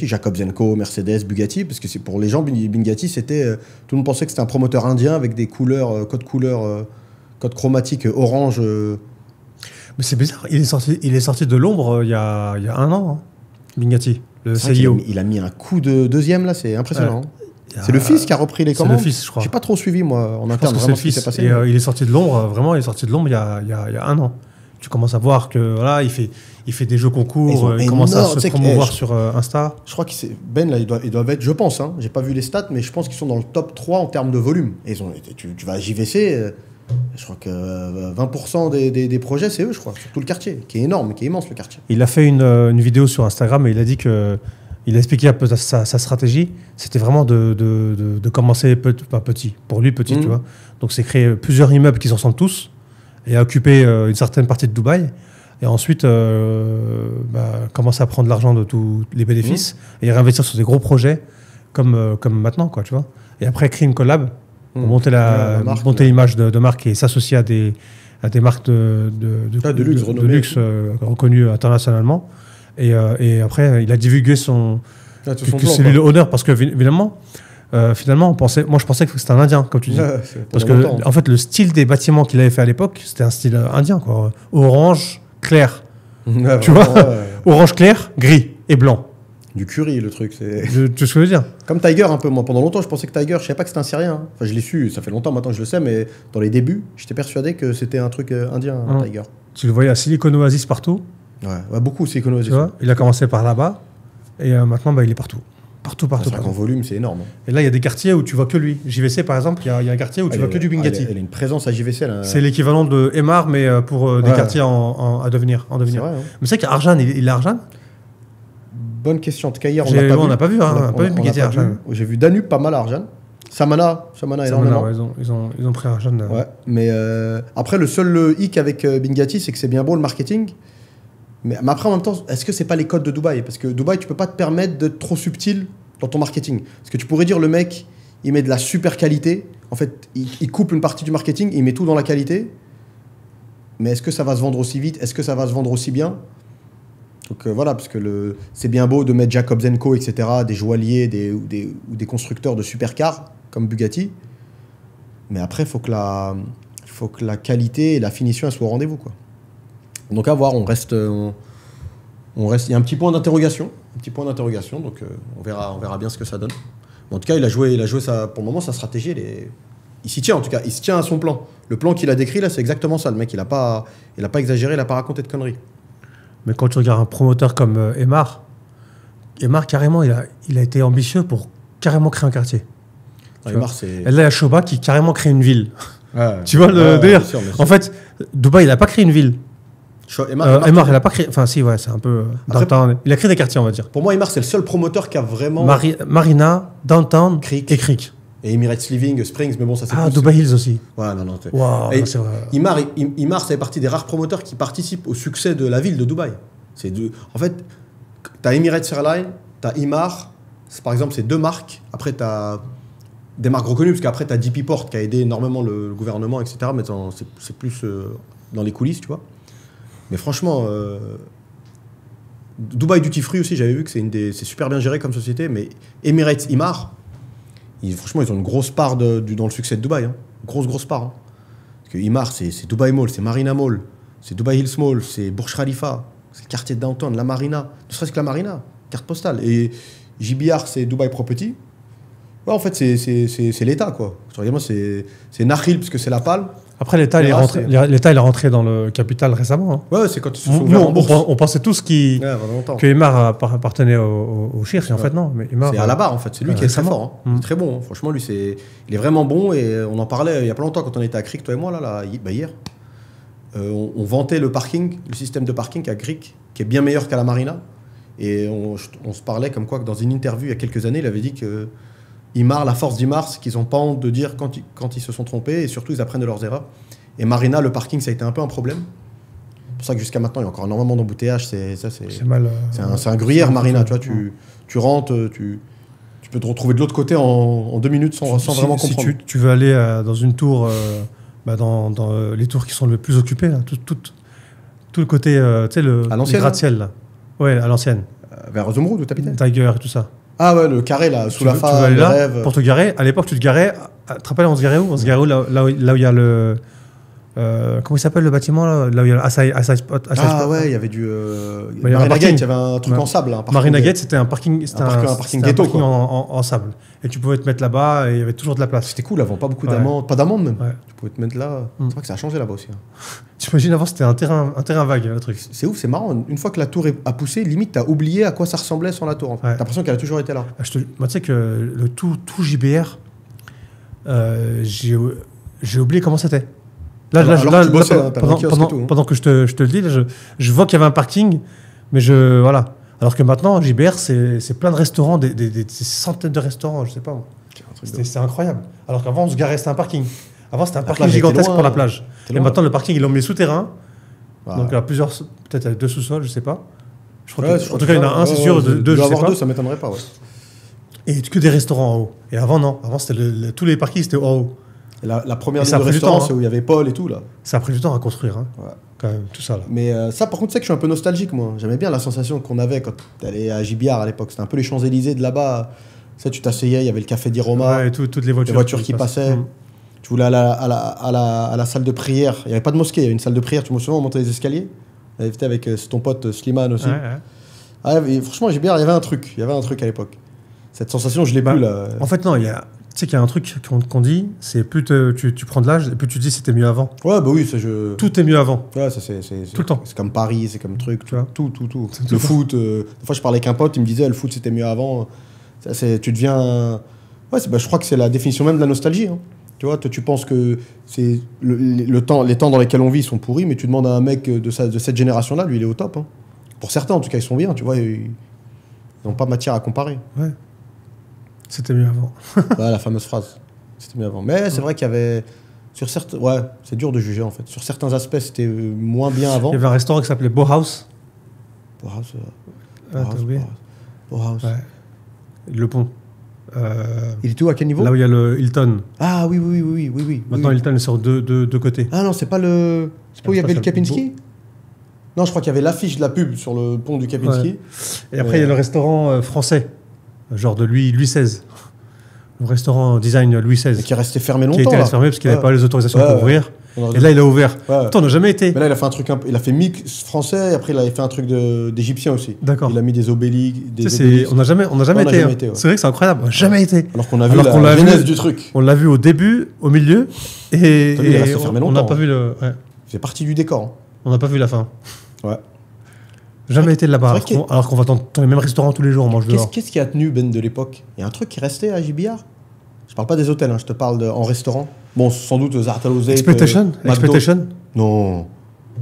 Jacob Zenko, Mercedes, Bugatti, parce que c'est pour les gens, Bingatti, c'était... tout le monde pensait que c'était un promoteur indien avec des couleurs, code chromatique orange. Mais c'est bizarre, il est sorti de l'ombre il y a 1 an, hein, Bingatti, le CEO. Il a mis un coup de deuxième, là, c'est impressionnant. C'est le fils qui a repris les commandes. C'est le fils, je crois. J'ai pas trop suivi, moi, en interne, vraiment ce qui s'est passé. Et il est sorti de l'ombre, vraiment, il est sorti de l'ombre il y a 1 an. Tu commences à voir que voilà, il fait des jeux concours, il commence à se promouvoir sur Insta. Je crois que Ben là, ils doivent être, je pense, hein, j'ai pas vu les stats, mais je pense qu'ils sont dans le top 3 en termes de volume. Et tu vas à JVC, je crois que 20% des projets, c'est eux, je crois, sur tout le quartier, qui est énorme, qui est immense le quartier. Il a fait une vidéo sur Instagram et il a dit que il a expliqué un peu sa stratégie. C'était vraiment de commencer petit, pour lui petit, tu vois. Donc c'est créer plusieurs immeubles qui se ressemblent tous et à occuper une certaine partie de Dubaï. Et ensuite, commencer à prendre l'argent de tous les bénéfices et réinvestir sur des gros projets comme maintenant, quoi, tu vois. Et après, créer une collab pour monter l'image de marque et s'associer à des marques de luxe reconnues internationalement. Et après, il a divulgué son Son que plan, c'est lui quoi. le honneur parce que évidemment, finalement, moi je pensais que c'était un Indien, comme tu dis. Ouais, Parce que longtemps. en fait, le style des bâtiments qu'il avait fait à l'époque, c'était un style indien, quoi. Orange, clair. Ouais, Tu vraiment, vois, ouais. orange clair, gris et blanc. Du curry, le truc. C'est Tu vois ce que je veux dire? comme Tiger un peu. Moi, pendant longtemps, je pensais que Tiger, je savais pas que c'était un Syrien. Hein. Enfin, je l'ai su. Ça fait longtemps maintenant que je le sais, mais dans les débuts, j'étais persuadé que c'était un truc indien, Tiger. Tu le voyais à Silicon Oasis partout. Ouais, beaucoup, c'est économique. Tu vois, il a commencé par là-bas et maintenant, il est partout. Partout. C'est vrai qu'en volume, c'est énorme. Hein. Et là, il y a des quartiers où tu vois que lui. JVC, par exemple, il y a un quartier où tu vois que du Bingati. Elle a une présence à JVC. Là. C'est l'équivalent de Emar, mais pour des quartiers à devenir. C'est vrai, hein. Mais c'est vrai qu'Arjan, il est Arjan. Bonne question. En tout cas, hier, On n'a pas vu. On n'a pas vu Bingati à Arjan. J'ai vu Danube pas mal à Arjan. Samana énormément. Ouais, ils ont pris Arjan. Ouais, mais après, le seul hic avec Bingati, c'est que c'est bien beau le marketing. Mais après, en même temps, est-ce que c'est pas les codes de Dubaï? Parce que Dubaï, tu peux pas te permettre d'être trop subtil dans ton marketing. Parce que tu pourrais dire, le mec, il met de la super qualité. En fait, il coupe une partie du marketing, il met tout dans la qualité. Mais est-ce que ça va se vendre aussi vite? Est-ce que ça va se vendre aussi bien? Donc voilà, parce que c'est bien beau de mettre Jacobs & Co, etc., des joailliers ou des constructeurs de supercars, comme Bugatti. Mais après, il faut que la qualité et la finition elles soient au rendez-vous, quoi. Donc à voir, on reste. Il y a un petit point d'interrogation. Donc on verra bien ce que ça donne. Mais en tout cas, il a joué ça, pour le moment, sa stratégie, il s'y tient en tout cas. Il se tient à son plan. Le plan qu'il a décrit, là, c'est exactement ça. Le mec, il a pas exagéré, il n'a pas raconté de conneries. Mais quand tu regardes un promoteur comme Emar, carrément, il a été ambitieux pour carrément créer un quartier. Emar, c'est. Et là, il y a Shoba qui carrément crée une ville. Ouais, tu vois le délire? bien sûr. En fait, Dubaï, il n'a pas créé une ville. Emar, il n'a pas créé. Enfin, si, ouais, c'est un peu. Downtown. Il a créé des quartiers, on va dire. Pour moi, Emar, c'est le seul promoteur qui a vraiment. Marina, Downtown et Creek. Et Emirates Living, Springs, mais bon, ça c'est. Ah, Dubai Hills aussi. Ouais, non. Wow, c'est vrai. Emar, ça fait partie des rares promoteurs qui participent au succès de la ville de Dubaï. En fait, tu as Emirates Airlines, tu as Emar, par exemple, c'est deux marques. Après, tu as des marques reconnues, parce qu'après, tu as DP Port qui a aidé énormément le gouvernement, etc. Mais c'est plus dans les coulisses, tu vois. Mais franchement, Dubai Duty Free aussi, j'avais vu que c'est super bien géré comme société, mais Emirates Emar, franchement, ils ont une grosse part dans le succès de Dubaï. Hein. Grosse part. Hein. Parce que Emar, c'est Dubai Mall, c'est Marina Mall, c'est Dubai Hills Mall, c'est Burj Khalifa, c'est le quartier de downtown, la Marina, ne serait-ce que la Marina, carte postale. Et JBR, c'est Dubai Property. Ouais, en fait, c'est l'État, quoi. Regarde-moi, c'est Nakhil, parce que c'est la Palme. Après, l'État, il est rentré dans le capital récemment. Hein. Ouais, c'est quand ils se sont ouverts en bourse. On pensait tous que Emar appartenait au Shir, et en fait, non. Mais c'est à la barre, en fait. C'est lui qui est très fort. Hein. Il est très bon. Hein. Franchement, lui, il est vraiment bon. Et on en parlait il y a pas longtemps quand on était à Creek, toi et moi, hier. On vantait le système de parking à Creek, qui est bien meilleur qu'à la Marina. Et on se parlait comme quoi que dans une interview il y a quelques années, il avait dit que la force d'Emar, c'est qu'ils n'ont pas honte de dire quand ils se sont trompés, et surtout ils apprennent de leurs erreurs. Et Marina, le parking, ça a été un peu un problème. C'est pour ça que jusqu'à maintenant, il y a encore énormément d'embouteillages. C'est un gruyère, Marina. Tu vois, tu rentres, tu peux te retrouver de l'autre côté en 2 minutes sans vraiment comprendre. Si tu veux aller dans une tour, dans les tours qui sont le plus occupées, là, tout le côté, tu sais, le gratte-ciel, là. Ouais, à l'ancienne. Vers Zumroud, où t'habitais? Tiger et tout ça. Ah ouais, le carré là, sous la phare. Tu vas aller là pour te garer. À l'époque, tu te garais. Tu te rappelles, on se garait où? On se garait où là où il y a le. Comment il s'appelle le bâtiment là où il y a le Asai Spot. Ah ouais, il y avait du. Marina Gate, il y avait un truc en sable. Marina Gate, c'était un parking. Un parking ghetto, quoi. En sable. Et tu pouvais te mettre là-bas et il y avait toujours de la place. C'était cool avant, pas beaucoup d'amendes. Pas d'amendes même. Ouais. Tu pouvais te mettre là. C'est vrai que ça a changé là-bas aussi. T'imagines, avant, c'était un terrain vague, le truc. C'est ouf, c'est marrant. Une fois que la tour a poussé, limite, t'as oublié à quoi ça ressemblait sans la tour. En fait. T'as l'impression qu'elle a toujours été là. Moi, tu sais que le tout JBR, j'ai oublié comment c'était. Là, pendant que je te le dis, là, je vois qu'il y avait un parking, mais voilà. Alors que maintenant, JBR, c'est plein de restaurants, des centaines de restaurants, je sais pas. C'est incroyable. Alors qu'avant, on se garait, c'était un parking. Avant, c'était un parking gigantesque pour la plage. Et maintenant, le parking, ils l'ont mis souterrain. Ouais. Donc, il y a plusieurs, peut-être 2 sous-sols, je sais pas. En tout cas, il y en a un, c'est sûr. 2, je sais pas. 2, ça m'étonnerait pas, ouais. Et que des restaurants en haut. Et avant, non. Avant, tous les parkings, c'était en haut. Et la première ligne de restaurant, c'est où il y avait Paul et tout, là. Ça a pris du temps à construire, hein. Ouais. Quand même, tout ça, là. Mais ça, par contre, c'est que je suis un peu nostalgique, moi. J'aimais bien la sensation qu'on avait quand tu allais à Gibiard à l'époque. C'était un peu les Champs-Élysées de là-bas. Tu sais, tu t'asseyais, il y avait le café d'Iroma. Ouais, et toutes les voitures qui passaient. Tu voulais à la salle de prière. Il n'y avait pas de mosquée, il y avait une salle de prière. Tu me souviens, on montait les escaliers. On avait été avec ton pote Slimane aussi. Ouais. Franchement, Gibiard, il y avait un truc. Il y avait un truc à l'époque. Cette sensation, je l'ai plus, là. En fait, non, tu sais qu'il y a un truc qu'on dit, c'est plus tu prends de l'âge, et plus tu dis c'était mieux avant. Ouais, bah oui, tout est mieux avant. Ouais, ça c'est tout le temps. C'est comme Paris, c'est comme truc, tu vois. Tout. Le foot, des fois je parlais avec un pote, il me disait le foot c'était mieux avant. Tu deviens. Ouais, je crois que c'est la définition même de la nostalgie. Hein. Tu vois, toi, tu penses que c'est les temps dans lesquels on vit sont pourris, mais tu demandes à un mec de cette génération-là, lui il est au top. Hein. Pour certains, en tout cas, ils sont bien, tu vois, ils n'ont pas matière à comparer. Ouais. C'était mieux avant. Ouais, la fameuse phrase. C'était mieux avant. Mais c'est vrai qu'il y avait. Ouais, c'est dur de juger en fait. Sur certains aspects, c'était moins bien avant. Il y avait un restaurant qui s'appelait Bauhaus. Bauhaus. Ouais. Le pont. Il était où, à quel niveau? Là où il y a le Hilton. Ah oui. Maintenant, Hilton est sur deux côtés. Ah non, c'est pas le. C'est pas où il y avait le Kempinski? Non, je crois qu'il y avait l'affiche de la pub sur le pont du Kempinski. Ouais. Et après, il y a le restaurant français, genre de Louis XVI. Le restaurant design Louis XVI. Et qui est resté fermé longtemps. Qui a été fermé parce qu'il n'avait pas les autorisations pour ouvrir. Et là, il a ouvert. Attends, on n'a jamais été. Mais là, il a fait un truc il a fait mix français, et après, il a fait un truc d'Égyptien aussi. D'accord. Il a mis des obélisques. On n'a jamais été. Ouais. C'est vrai que c'est incroyable. On n'a jamais été. Alors qu'on a vu la genèse du truc. On l'a vu au début, au milieu, et il est resté fermé longtemps. On n'a pas vu le. Ouais. C'est partie du décor. Hein. On n'a pas vu la fin. Ouais. Jamais été là-bas. Alors qu'on va dans les mêmes restaurants tous les jours, on mange dehors. Qu'est-ce qui a tenu Ben de l'époque? Il y a un truc qui restait à Gibiard? Je parle pas des hôtels, hein, je te parle en restaurant. Bon, sans doute Zartalozet. Expectation? Non.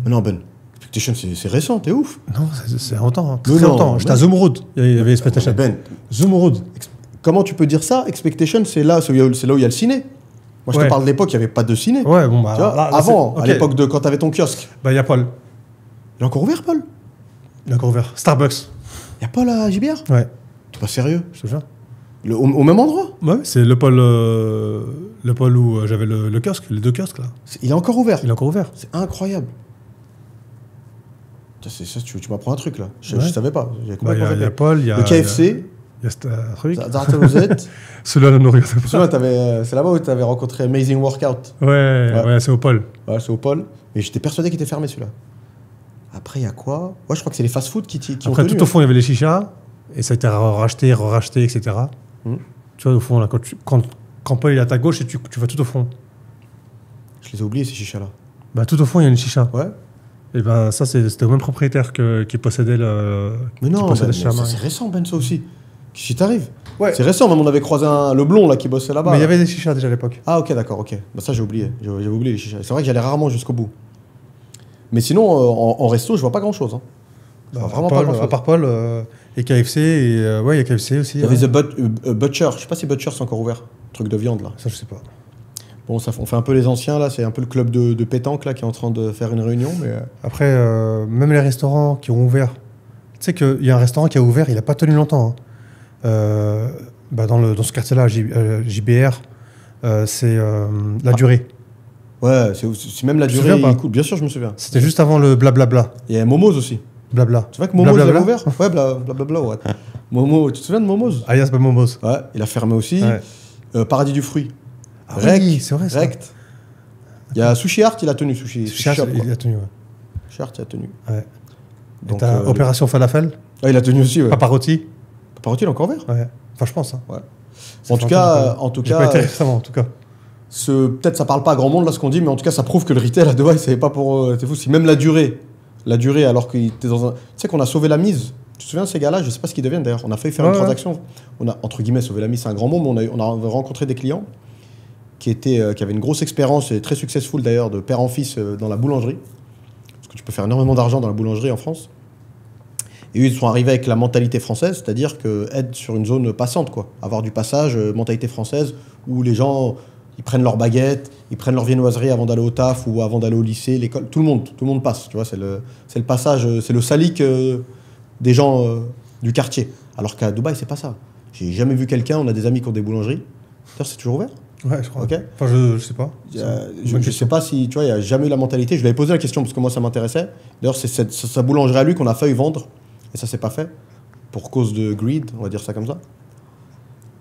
Mais non, Ben. Expectation, c'est récent, t'es ouf. Non, c'est longtemps. Hein. Très longtemps. J'étais à Zumrud, il y avait Expectation. Ben. Zumrud. Comment tu peux dire ça? Expectation, c'est là où il y a le ciné. Moi, je te parle de l'époque, il n'y avait pas de ciné. Ouais, bon, bah. Tu vois, avant, à l'époque de quand t'avais ton kiosque. Bah, il y a Paul. Il est encore ouvert, Paul? Il est encore ouvert. Starbucks. Il y a Paul à Gibiard? Ouais. T'es pas sérieux? Je te jure. Au même endroit? Ouais, c'est le pôle où j'avais le kiosque, les deux kiosques là. Il est encore ouvert? Il est encore ouvert. C'est incroyable. Tu m'apprends un truc là. Je savais pas. Il y a Paul, il y a le KFC. Il y a un truc. Zartalozet. Celui-là, ne nous regarde pas. C'est là-bas où tu avais rencontré Amazing Workout. Ouais, c'est au Paul. Ouais, c'est au Paul. Mais j'étais persuadé qu'il était fermé celui-là. Après, il y a quoi? Ouais, je crois que c'est les fast-food qui ont Après, tenu, tout au fond, il y avait les chichas. Et ça a été racheté, etc. Tu vois, au fond, là, quand Paul est à ta gauche, et tu vas tout au fond. Je les ai oubliés, ces chichas-là. Bah, tout au fond, il y a une chicha. Ouais. Et ben, ça, c'était le même propriétaire qui possédait le. Mais non, c'est récent, Ben, ça aussi. Qu'est-ce qui t'arrive? Ouais. C'est récent, même on avait croisé le blond là qui bossait là-bas. Mais il y avait des chichas déjà à l'époque. Ah, ok, d'accord, ok. Bah, ça, j'ai oublié. J'avais oublié les chichas. C'est vrai que j'allais rarement jusqu'au bout. Mais sinon, en resto, je vois pas grand-chose. Hein. Vraiment pas grand-chose. À part Paul et KFC, il y a KFC aussi. Il y avait The Butcher. Je sais pas si Butcher c'est encore ouvert. Truc de viande là. Ça, je sais pas. Bon, on fait un peu les anciens là. C'est un peu le club de pétanque là qui est en train de faire une réunion. Mais... Après, même les restaurants qui ont ouvert. Tu sais qu'il y a un restaurant qui a ouvert, il a pas tenu longtemps. Hein. Dans ce quartier-là, JBR, c'est la durée. Ouais, c'est même la durée. Cool. Bien sûr, je me souviens. C'était juste avant le blablabla. Il y a Momo's aussi. Blabla. Tu vois que Momo's il a ouvert? Ouais, blablabla, ouais. Momo, tu te souviens de Momo's? Alias Momo's. Ouais, il a fermé aussi. Ouais. Paradis du fruit. Ah oui, c'est vrai ça. Rect. Il y a Sushi Art, il a tenu. Sushi Art, il a tenu, ouais. Sushi Art, il a tenu. Ouais. Donc, Opération Falafel? Ah, il a tenu aussi, ouais. Paparotti? Paparotti, il est encore ouvert? Ouais. Enfin, je pense. Hein. Ouais. En tout cas. J'ai pas été récemment, en tout cas. Peut-être ça parle pas à grand monde là ce qu'on dit, mais en tout cas ça prouve que le retail à Dubaï c'est pas pour. C'est fou, si même la durée alors qu'il était dans un. Tu sais qu'on a sauvé la mise. Tu te souviens de ces gars-là? Je sais pas ce qu'ils deviennent d'ailleurs. On a failli faire une transaction. On a entre guillemets sauvé la mise, c'est un grand mot, mais on a rencontré des clients qui avaient une grosse expérience et très successful d'ailleurs de père en fils dans la boulangerie, parce que tu peux faire énormément d'argent dans la boulangerie en France. Et eux, ils sont arrivés avec la mentalité française, c'est-à-dire être sur une zone passante, quoi. Avoir du passage, mentalité française, où les gens. Ils prennent leur baguette, ils prennent leur viennoiserie avant d'aller au taf ou avant d'aller au lycée, l'école. Tout le monde passe, tu vois. C'est le passage, c'est le salic des gens du quartier. Alors qu'à Dubaï, c'est pas ça. J'ai jamais vu quelqu'un, on a des amis qui ont des boulangeries. D'ailleurs, c'est toujours ouvert? Ouais, je crois. Okay, enfin, je sais pas. Je sais pas si, tu vois, il n'y a jamais eu la mentalité. Je lui avais posé la question parce que moi, ça m'intéressait. D'ailleurs, c'est sa boulangerie à lui qu'on a failli vendre. Et ça s'est pas fait. Pour cause de greed, on va dire ça comme ça.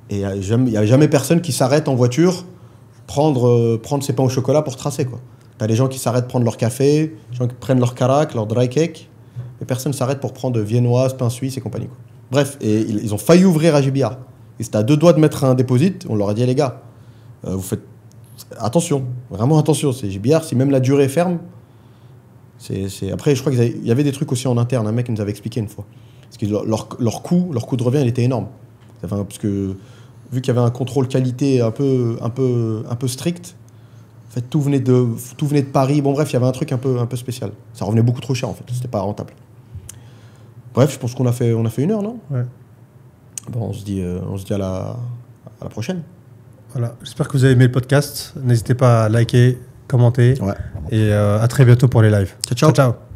Et il n'y a jamais personne qui s'arrête en voiture prendre ses pains au chocolat pour tracer, quoi. T'as des gens qui s'arrêtent prendre leur café, des gens qui prennent leur carac, leur dry cake, mais personne s'arrête pour prendre viennoise, pain suisse et compagnie, quoi. Bref, et ils ont failli ouvrir à JBR. Et c'était à 2 doigts de mettre un déposit, on leur a dit, les gars, vous faites attention, vraiment attention, c'est JBR, si même la durée ferme, Après, je crois qu'il y avait des trucs aussi en interne, un mec nous avait expliqué une fois. Parce que leur coût de revient, il était énorme. Enfin, parce que vu qu'il y avait un contrôle qualité un peu strict, en fait, tout venait de Paris. Bon, bref, il y avait un truc un peu spécial. Ça revenait beaucoup trop cher, en fait. C'était pas rentable. Bref, je pense qu'on a fait 1 heure, non? Ouais. Bon, on se dit à la prochaine. Voilà. J'espère que vous avez aimé le podcast. N'hésitez pas à liker, commenter. Ouais. Et à très bientôt pour les lives. Ciao, ciao. Ciao, ciao.